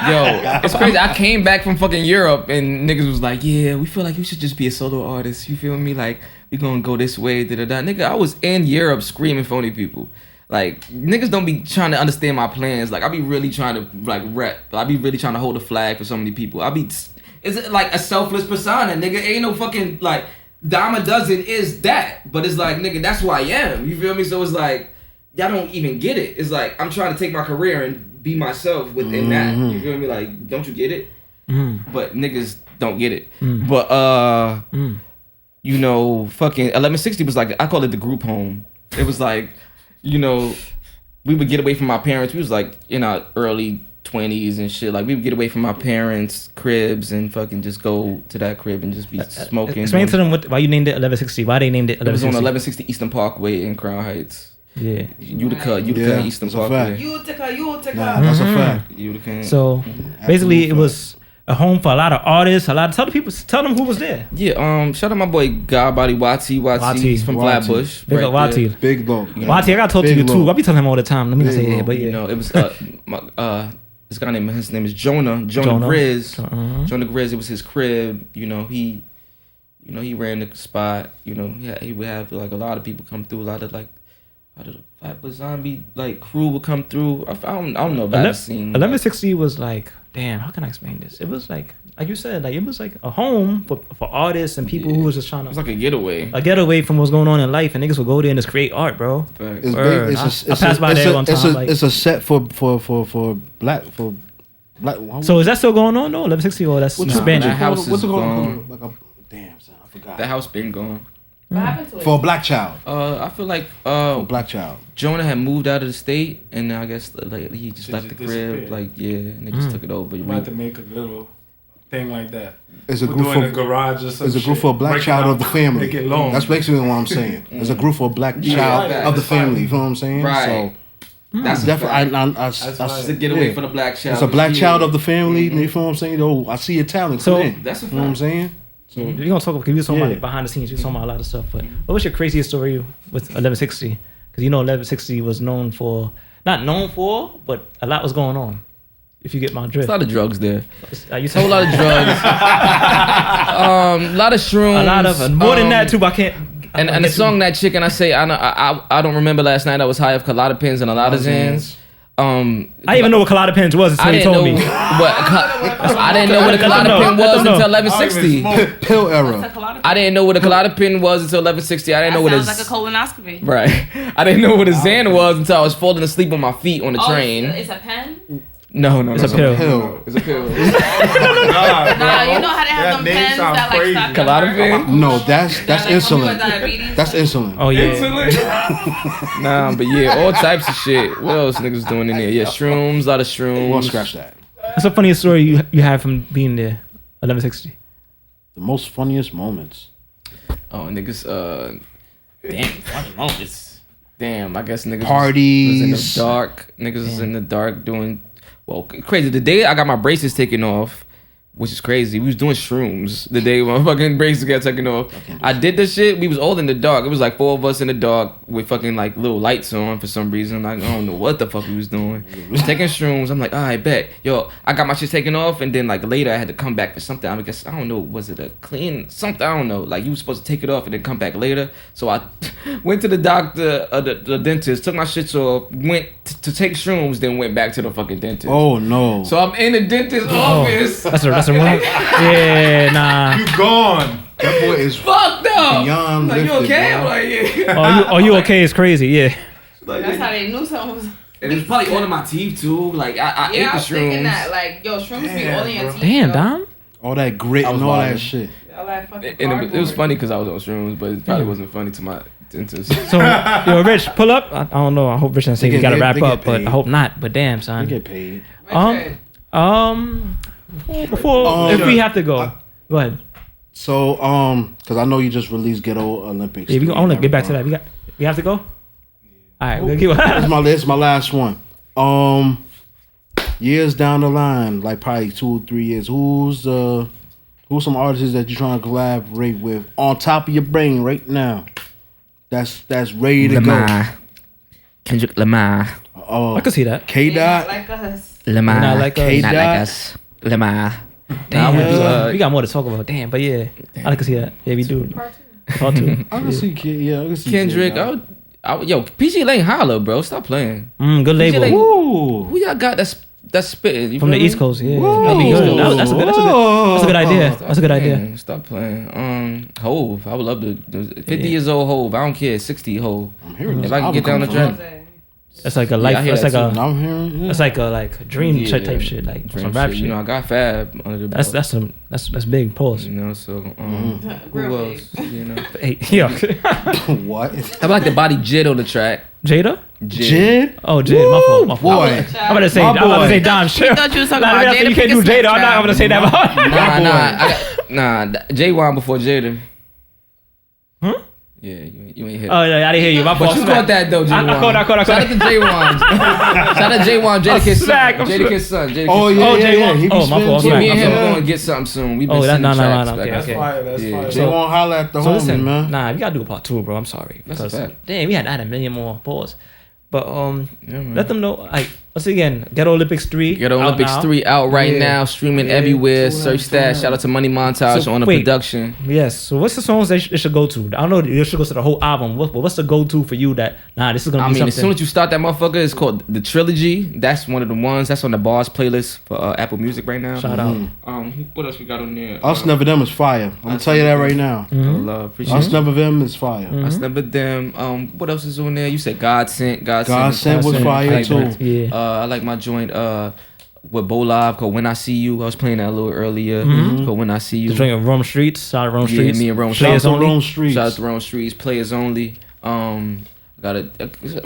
[SPEAKER 5] Yo, it's crazy. I came back from fucking Europe and niggas was like, yeah, we feel like you should just be a solo artist. You feel me? Like, we gonna go this way, da-da-da. Nigga, I was in Europe screaming phony people. Like, niggas don't be trying to understand my plans. Like, I be really trying to, like, rep. I be really trying to hold a flag for so many people. It's like a selfless persona, nigga. Ain't no fucking, like, Dyme-A-Duzin is that. But it's like, nigga, that's who I am. You feel me? So it's like, y'all don't even get it. It's like, I'm trying to take my career and be myself within that. You feel me? Like, don't you get it? But niggas don't get it. But, you know, fucking 1160 was like, I call it the group home. It was like, you know, we would get away from our parents. We was like in our early 20s and shit. Like, we would get away from our parents' cribs and fucking just go to that crib and just be smoking.
[SPEAKER 1] Explain to them why you named it 1160. Why they named it 1160.
[SPEAKER 5] It was on 1160 Eastern Parkway in Crown Heights.
[SPEAKER 1] Yeah.
[SPEAKER 5] Utica, Eastern Parkway.
[SPEAKER 4] Utica.
[SPEAKER 3] Nah, that's a fact.
[SPEAKER 5] Utica.
[SPEAKER 1] So basically, it was a home for a lot of artists. Tell them who was there.
[SPEAKER 5] Yeah. Shout out my boy Godbody Wati. He's from Flatbush.
[SPEAKER 1] Big up Wati.
[SPEAKER 3] Big low.
[SPEAKER 1] Wati, I gotta talk to you too. I be telling him all the time. Let me not say it, but yeah.
[SPEAKER 5] You know, it was this guy his name is Jonah Grizz. Jonah Grizz. It was his crib. You know, he ran the spot. You know, he would have like a lot of people come through. A lot of the FlatbushZombie like crew would come through. I don't know about the scene. 1160
[SPEAKER 1] was like, damn, how can I explain this? It was like you said, like it was like a home for artists and people who was just trying to.
[SPEAKER 5] It was like a getaway.
[SPEAKER 1] A getaway from what's going on in life, and niggas would go there and just create art, bro. I passed by there one time.
[SPEAKER 3] It's a set for black.
[SPEAKER 1] So is that still going on though? 1160 or that's expanded?
[SPEAKER 3] What's it called? Like a damn son, I forgot.
[SPEAKER 5] That house been gone.
[SPEAKER 4] What happened to it?
[SPEAKER 3] For a black child.
[SPEAKER 5] I feel like
[SPEAKER 3] for a black child.
[SPEAKER 5] Jonah had moved out of the state, and I guess like he just left the crib. Like and they just took it over.
[SPEAKER 2] You might have to make a little thing like that.
[SPEAKER 3] It's a group for
[SPEAKER 2] a garage or something.
[SPEAKER 3] It's a group for a black child of the family.
[SPEAKER 2] Make it long.
[SPEAKER 3] That's basically what I'm saying. It's a group for a black child of the family. You know what I'm saying?
[SPEAKER 5] Right.
[SPEAKER 3] So that's definitely
[SPEAKER 5] that's to get away from the black child.
[SPEAKER 3] It's a black child of the family. You know what I'm saying? Oh, I see your talent.
[SPEAKER 1] So
[SPEAKER 5] that's
[SPEAKER 3] you know what I'm saying. So
[SPEAKER 1] you're gonna talk because you was talking about behind the scenes. You was talking about a lot of stuff. But what was your craziest story with 1160? Because 1160 was not known for, but a lot was going on. If you get my drift,
[SPEAKER 5] a lot of drugs there.
[SPEAKER 1] You
[SPEAKER 5] a whole lot of drugs. A lot of shrooms.
[SPEAKER 1] A lot of more than that too. But I can't.
[SPEAKER 5] And the song that chicken I say I don't remember last night. I was high off colada pins and a lot of Zans.
[SPEAKER 1] I didn't even know what colada pins was until you told me.
[SPEAKER 5] I didn't know what a colada pin was until 1160.
[SPEAKER 3] Pill era.
[SPEAKER 5] I didn't know what a colada pin was until 1160. I didn't know what
[SPEAKER 4] sounds like a colonoscopy.
[SPEAKER 5] Right. I didn't know what a Zan was until I was falling asleep on my feet on the train.
[SPEAKER 4] It's a pen?
[SPEAKER 5] No,
[SPEAKER 1] it's a pill.
[SPEAKER 5] It's a pill.
[SPEAKER 4] Nah, you know how they have them pens that like stop
[SPEAKER 5] colada pin?
[SPEAKER 3] No, that's insulin. That's insulin.
[SPEAKER 1] Oh yeah.
[SPEAKER 5] Insulin? Nah, but yeah, all types of shit. What else niggas doing in there? Yeah, shrooms, a lot of shrooms.
[SPEAKER 3] We'll scratch that.
[SPEAKER 1] That's the funniest story you have from being there. 1160.
[SPEAKER 3] The most funniest moments.
[SPEAKER 5] Oh, niggas. Damn, funny moments. Damn, I guess niggas
[SPEAKER 3] parties
[SPEAKER 5] was in the dark. Niggas was in the dark doing. Well, crazy. The day I got my braces taken off, which is crazy. We was doing shrooms the day my fucking braces got taken off. I did this shit. We was all in the dark. It was like 4 of us in the dark with fucking like little lights on for some reason. Like, I don't know what the fuck we was doing. Taking shrooms. I'm like, all right, bet. Yo, I got my shit taken off, and then like later I had to come back for something. I guess I don't know. Was it a clean something? I don't know. Like you were supposed to take it off and then come back later. So I went to the doctor, the dentist, took my shit off, went to take shrooms, then went back to the fucking dentist.
[SPEAKER 3] Oh no!
[SPEAKER 5] So I'm in the dentist's office.
[SPEAKER 1] That's a wrong. Yeah, nah.
[SPEAKER 2] You gone.
[SPEAKER 3] That boy is
[SPEAKER 5] fucked up.
[SPEAKER 3] Beyond
[SPEAKER 5] like,
[SPEAKER 3] lifted,
[SPEAKER 5] you okay?
[SPEAKER 3] Bro.
[SPEAKER 5] I'm like, yeah.
[SPEAKER 1] Are you okay? It's crazy. Yeah.
[SPEAKER 5] Like,
[SPEAKER 4] that's how they knew something was.
[SPEAKER 5] And it's probably all in my teeth too. Like I ate the
[SPEAKER 4] I was thinking
[SPEAKER 5] shrooms.
[SPEAKER 4] that. Like shrooms be all in your teeth.
[SPEAKER 1] Damn, Dom.
[SPEAKER 3] All that grit and all that shit.
[SPEAKER 5] And it was funny because I was on shrooms, but it probably wasn't funny to my dentist.
[SPEAKER 1] So, yo, Rich, pull up. I don't know. I hope Rich didn't say we gotta wrap up, but I hope not. But damn, son.
[SPEAKER 3] They get paid.
[SPEAKER 1] Before if we have to go ahead.
[SPEAKER 3] So because I know you just released Ghetto Olympics.
[SPEAKER 1] Yeah, I want to get back to that. We have to go. All right, we'll keep.
[SPEAKER 3] This is my last one. Years down the line, like probably 2 or 3 years, who's some artists that you're trying to collaborate with on top of your brain right now? that's ready to
[SPEAKER 5] Lamar. Kendrick Lamar.
[SPEAKER 3] go. Oh,
[SPEAKER 1] I can see that.
[SPEAKER 3] K Dot.
[SPEAKER 4] Like us.
[SPEAKER 5] Lamar.
[SPEAKER 1] Not like us.
[SPEAKER 5] Not like
[SPEAKER 3] K-Dot.
[SPEAKER 5] us. Lamar.
[SPEAKER 1] Damn,
[SPEAKER 5] Nah,
[SPEAKER 1] we got more to talk about. Damn, but yeah, I can see that. Yeah, we do. Part two.
[SPEAKER 3] I can see I can see
[SPEAKER 5] Kendrick.
[SPEAKER 3] K-Dot.
[SPEAKER 5] Yo, PG Lane holla, bro. Stop playing.
[SPEAKER 1] Good
[SPEAKER 5] PG
[SPEAKER 1] label.
[SPEAKER 5] Lane-
[SPEAKER 3] Woo.
[SPEAKER 5] Who y'all got that's spitting? You
[SPEAKER 1] From the
[SPEAKER 5] feel
[SPEAKER 1] East
[SPEAKER 5] me?
[SPEAKER 1] Coast, yeah.
[SPEAKER 3] Whoa.
[SPEAKER 1] That'd be good. That's a good idea.
[SPEAKER 5] Stop
[SPEAKER 1] That's a good idea.
[SPEAKER 5] playing. Stop playing. Hove. I would love to. 50 years old Hove. I don't care. 60 Hove.
[SPEAKER 3] I'm hearing
[SPEAKER 5] If I can get down the track.
[SPEAKER 1] That's like a
[SPEAKER 5] I
[SPEAKER 1] life.
[SPEAKER 5] hear
[SPEAKER 1] That's like
[SPEAKER 5] that
[SPEAKER 1] a.
[SPEAKER 3] I'm hearing. Yeah.
[SPEAKER 1] That's like a dream
[SPEAKER 5] Yeah.
[SPEAKER 1] type shit, like
[SPEAKER 5] Dream
[SPEAKER 1] some rap
[SPEAKER 5] shit.
[SPEAKER 1] shit.
[SPEAKER 5] You know, I got Fab under the belt.
[SPEAKER 1] That's big. Pause.
[SPEAKER 5] You know, so who
[SPEAKER 4] Real
[SPEAKER 5] else? You know,
[SPEAKER 1] Hey, yo,
[SPEAKER 3] What?
[SPEAKER 5] I like the body Jid on the track.
[SPEAKER 1] Jada.
[SPEAKER 3] Jid?
[SPEAKER 1] Oh, Jid. My fault. My fault.
[SPEAKER 3] Boy.
[SPEAKER 1] I'm gonna say. I'm gonna say Dom. Shit.
[SPEAKER 4] We thought you was talking
[SPEAKER 1] Nah,
[SPEAKER 4] about
[SPEAKER 1] you
[SPEAKER 4] Jada
[SPEAKER 1] can't do
[SPEAKER 4] Pinkett
[SPEAKER 1] Jada. I'm not gonna say that about.
[SPEAKER 5] Nah, J1 before Jada.
[SPEAKER 1] Huh?
[SPEAKER 5] Yeah, you ain't hit.
[SPEAKER 1] Oh, yeah, I didn't hear you. My
[SPEAKER 5] But
[SPEAKER 1] fault.
[SPEAKER 5] you caught that though, J1.
[SPEAKER 1] I caught.
[SPEAKER 5] Shout out to J1. Shout out to J1, Jadakiss son.
[SPEAKER 1] smack, I'm
[SPEAKER 5] Jadakiss son. Jadakiss
[SPEAKER 3] Oh
[SPEAKER 5] son.
[SPEAKER 3] yeah,
[SPEAKER 1] Oh,
[SPEAKER 3] yeah,
[SPEAKER 1] J1.
[SPEAKER 3] yeah. He be
[SPEAKER 1] Oh, my fault.
[SPEAKER 3] spitting
[SPEAKER 5] Me
[SPEAKER 3] too.
[SPEAKER 5] and him
[SPEAKER 1] Yeah.
[SPEAKER 5] are gonna get something soon. We've been
[SPEAKER 1] Oh,
[SPEAKER 5] sending
[SPEAKER 1] no,
[SPEAKER 5] tracks
[SPEAKER 1] okay,
[SPEAKER 5] back and
[SPEAKER 2] That's
[SPEAKER 1] okay.
[SPEAKER 5] forth.
[SPEAKER 2] fire. That's
[SPEAKER 5] Yeah.
[SPEAKER 2] fire.
[SPEAKER 3] They won't holler at the
[SPEAKER 1] So
[SPEAKER 3] homie,
[SPEAKER 1] listen,
[SPEAKER 3] man.
[SPEAKER 1] nah, we gotta do a part two, bro. I'm sorry
[SPEAKER 5] That's a
[SPEAKER 1] because
[SPEAKER 5] fact.
[SPEAKER 1] damn, we had a million more. Pause. But
[SPEAKER 5] Yeah, man.
[SPEAKER 1] let them know. Like once again, Ghetto Olympics 3.
[SPEAKER 5] Ghetto
[SPEAKER 1] out
[SPEAKER 5] Olympics
[SPEAKER 1] now.
[SPEAKER 5] 3 out right
[SPEAKER 3] Yeah.
[SPEAKER 5] now, streaming
[SPEAKER 3] Yeah,
[SPEAKER 5] everywhere.
[SPEAKER 3] tune in,
[SPEAKER 5] Search
[SPEAKER 3] tune
[SPEAKER 5] that.
[SPEAKER 3] in.
[SPEAKER 5] Shout out to Money Montage
[SPEAKER 1] So,
[SPEAKER 5] on the
[SPEAKER 1] wait.
[SPEAKER 5] production.
[SPEAKER 1] Yes. So what's the songs they should go to? I don't know. They should go to the whole album. What's the go to for you that this is gonna
[SPEAKER 5] I
[SPEAKER 1] be
[SPEAKER 5] mean, as soon
[SPEAKER 1] something?
[SPEAKER 5] as you start that motherfucker, it's called the Trilogy. That's one of the ones. That's on the Bars playlist for Apple Music right now.
[SPEAKER 1] Shout out.
[SPEAKER 5] What else we got on there?
[SPEAKER 3] Us Never Them is fire. I'm gonna tell you that right now.
[SPEAKER 5] Appreciate
[SPEAKER 3] Us
[SPEAKER 5] you.
[SPEAKER 3] Never Them is fire.
[SPEAKER 5] Us Never Them. What else is on there? You said God Sent. God
[SPEAKER 3] God Sent was
[SPEAKER 1] Sent.
[SPEAKER 3] fire
[SPEAKER 5] I like
[SPEAKER 3] too.
[SPEAKER 5] that.
[SPEAKER 1] Yeah.
[SPEAKER 5] I like my joint with Bo Live called When I See You. I was playing that a little earlier. Called When I See You.
[SPEAKER 1] The joint of Rome Streets. Shout out Rome
[SPEAKER 5] Yeah,
[SPEAKER 1] Streets.
[SPEAKER 5] me and Rome
[SPEAKER 3] Shout out
[SPEAKER 1] Players
[SPEAKER 3] to
[SPEAKER 1] only.
[SPEAKER 3] Rome Streets.
[SPEAKER 5] Shout out to Rome Streets. Players only. I'm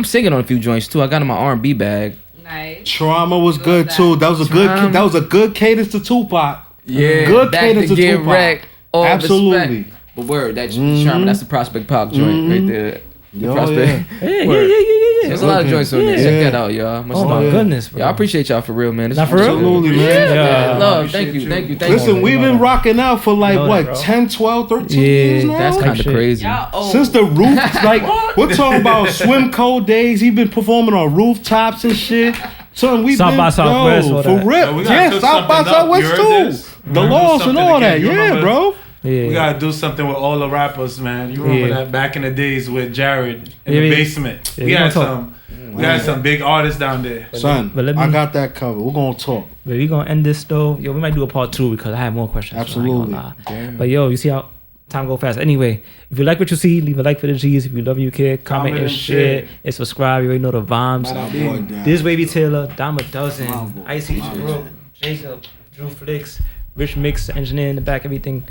[SPEAKER 5] singing on a few joints too. I got in my R&B bag.
[SPEAKER 4] Nice.
[SPEAKER 3] Trauma was
[SPEAKER 4] Love
[SPEAKER 3] good
[SPEAKER 4] that.
[SPEAKER 3] too. That was a good.
[SPEAKER 5] Trauma.
[SPEAKER 3] That was a good cadence to Tupac.
[SPEAKER 5] Yeah,
[SPEAKER 3] Good
[SPEAKER 5] back
[SPEAKER 3] cadence
[SPEAKER 5] to
[SPEAKER 3] to
[SPEAKER 5] get
[SPEAKER 3] Tupac.
[SPEAKER 5] wrecked. All
[SPEAKER 3] Absolutely.
[SPEAKER 5] respect. But word, that's Trauma. That's the Prospect Park joint right there. The
[SPEAKER 3] Oh,
[SPEAKER 5] Prospect.
[SPEAKER 1] Yeah.
[SPEAKER 5] Word.
[SPEAKER 1] Yeah.
[SPEAKER 5] There's a lot of
[SPEAKER 3] Okay.
[SPEAKER 5] joints on there.
[SPEAKER 3] Yeah.
[SPEAKER 5] Check that out, y'all. Much
[SPEAKER 1] Oh
[SPEAKER 5] love.
[SPEAKER 1] my goodness, bro.
[SPEAKER 5] Yeah, I appreciate y'all for real, man. This
[SPEAKER 1] Not
[SPEAKER 5] is
[SPEAKER 1] for real?
[SPEAKER 3] Absolutely, man.
[SPEAKER 1] Yeah.
[SPEAKER 5] Love.
[SPEAKER 2] Appreciate
[SPEAKER 5] Thank you.
[SPEAKER 2] you.
[SPEAKER 5] Thank you. Thank
[SPEAKER 3] Listen,
[SPEAKER 5] you.
[SPEAKER 3] we've been rocking out for like
[SPEAKER 1] know that,
[SPEAKER 3] what
[SPEAKER 1] bro.
[SPEAKER 3] 10, 12, 13
[SPEAKER 1] Yeah,
[SPEAKER 3] years now.
[SPEAKER 5] That's kind of
[SPEAKER 1] shit.
[SPEAKER 5] crazy.
[SPEAKER 4] Y'all old.
[SPEAKER 3] Since the roof, like we're talking about swim code days. He been performing on rooftops and shit. Son, we
[SPEAKER 1] South
[SPEAKER 3] been
[SPEAKER 1] by Southwest, all
[SPEAKER 3] for
[SPEAKER 1] that.
[SPEAKER 3] real.
[SPEAKER 2] Yo, we gotta
[SPEAKER 3] Yeah,
[SPEAKER 2] cook
[SPEAKER 3] South by
[SPEAKER 2] something up.
[SPEAKER 3] Southwest
[SPEAKER 2] You heard
[SPEAKER 3] too.
[SPEAKER 2] this?
[SPEAKER 3] The
[SPEAKER 2] We're gonna do
[SPEAKER 3] laws and
[SPEAKER 2] something
[SPEAKER 3] all
[SPEAKER 2] again.
[SPEAKER 3] that.
[SPEAKER 2] You
[SPEAKER 3] Yeah,
[SPEAKER 2] remember?
[SPEAKER 3] bro.
[SPEAKER 1] Yeah.
[SPEAKER 2] We gotta do something with all the rappers, man. You remember
[SPEAKER 1] Yeah.
[SPEAKER 2] that back in the days with Jared in
[SPEAKER 1] Yeah,
[SPEAKER 2] the
[SPEAKER 1] yeah.
[SPEAKER 2] basement.
[SPEAKER 1] Yeah,
[SPEAKER 2] we
[SPEAKER 1] we
[SPEAKER 2] had
[SPEAKER 1] gonna
[SPEAKER 2] some. We had some big artists down there.
[SPEAKER 3] Son,
[SPEAKER 1] but let
[SPEAKER 3] I
[SPEAKER 1] me-
[SPEAKER 3] got that covered. We're gonna talk.
[SPEAKER 1] But we gonna end this though. Yo, we might do a part 2 because I have more questions. so I ain't gonna
[SPEAKER 3] Absolutely.
[SPEAKER 1] lie. But yo, you see how time go fast. Anyway, if you like what you see, leave a like for the G's. If you love UK, comment and share and subscribe. You already know the vibes. This Baby Taylor, Dyme-A-Duzin,
[SPEAKER 3] My boy.
[SPEAKER 1] Icy Drew, Jacob, Drew Flicks, Rich Mix, the engineer in the back, everything.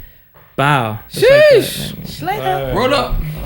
[SPEAKER 1] Bow. Just like that,
[SPEAKER 5] Sheesh.
[SPEAKER 1] man.
[SPEAKER 4] Later.
[SPEAKER 5] Roll up.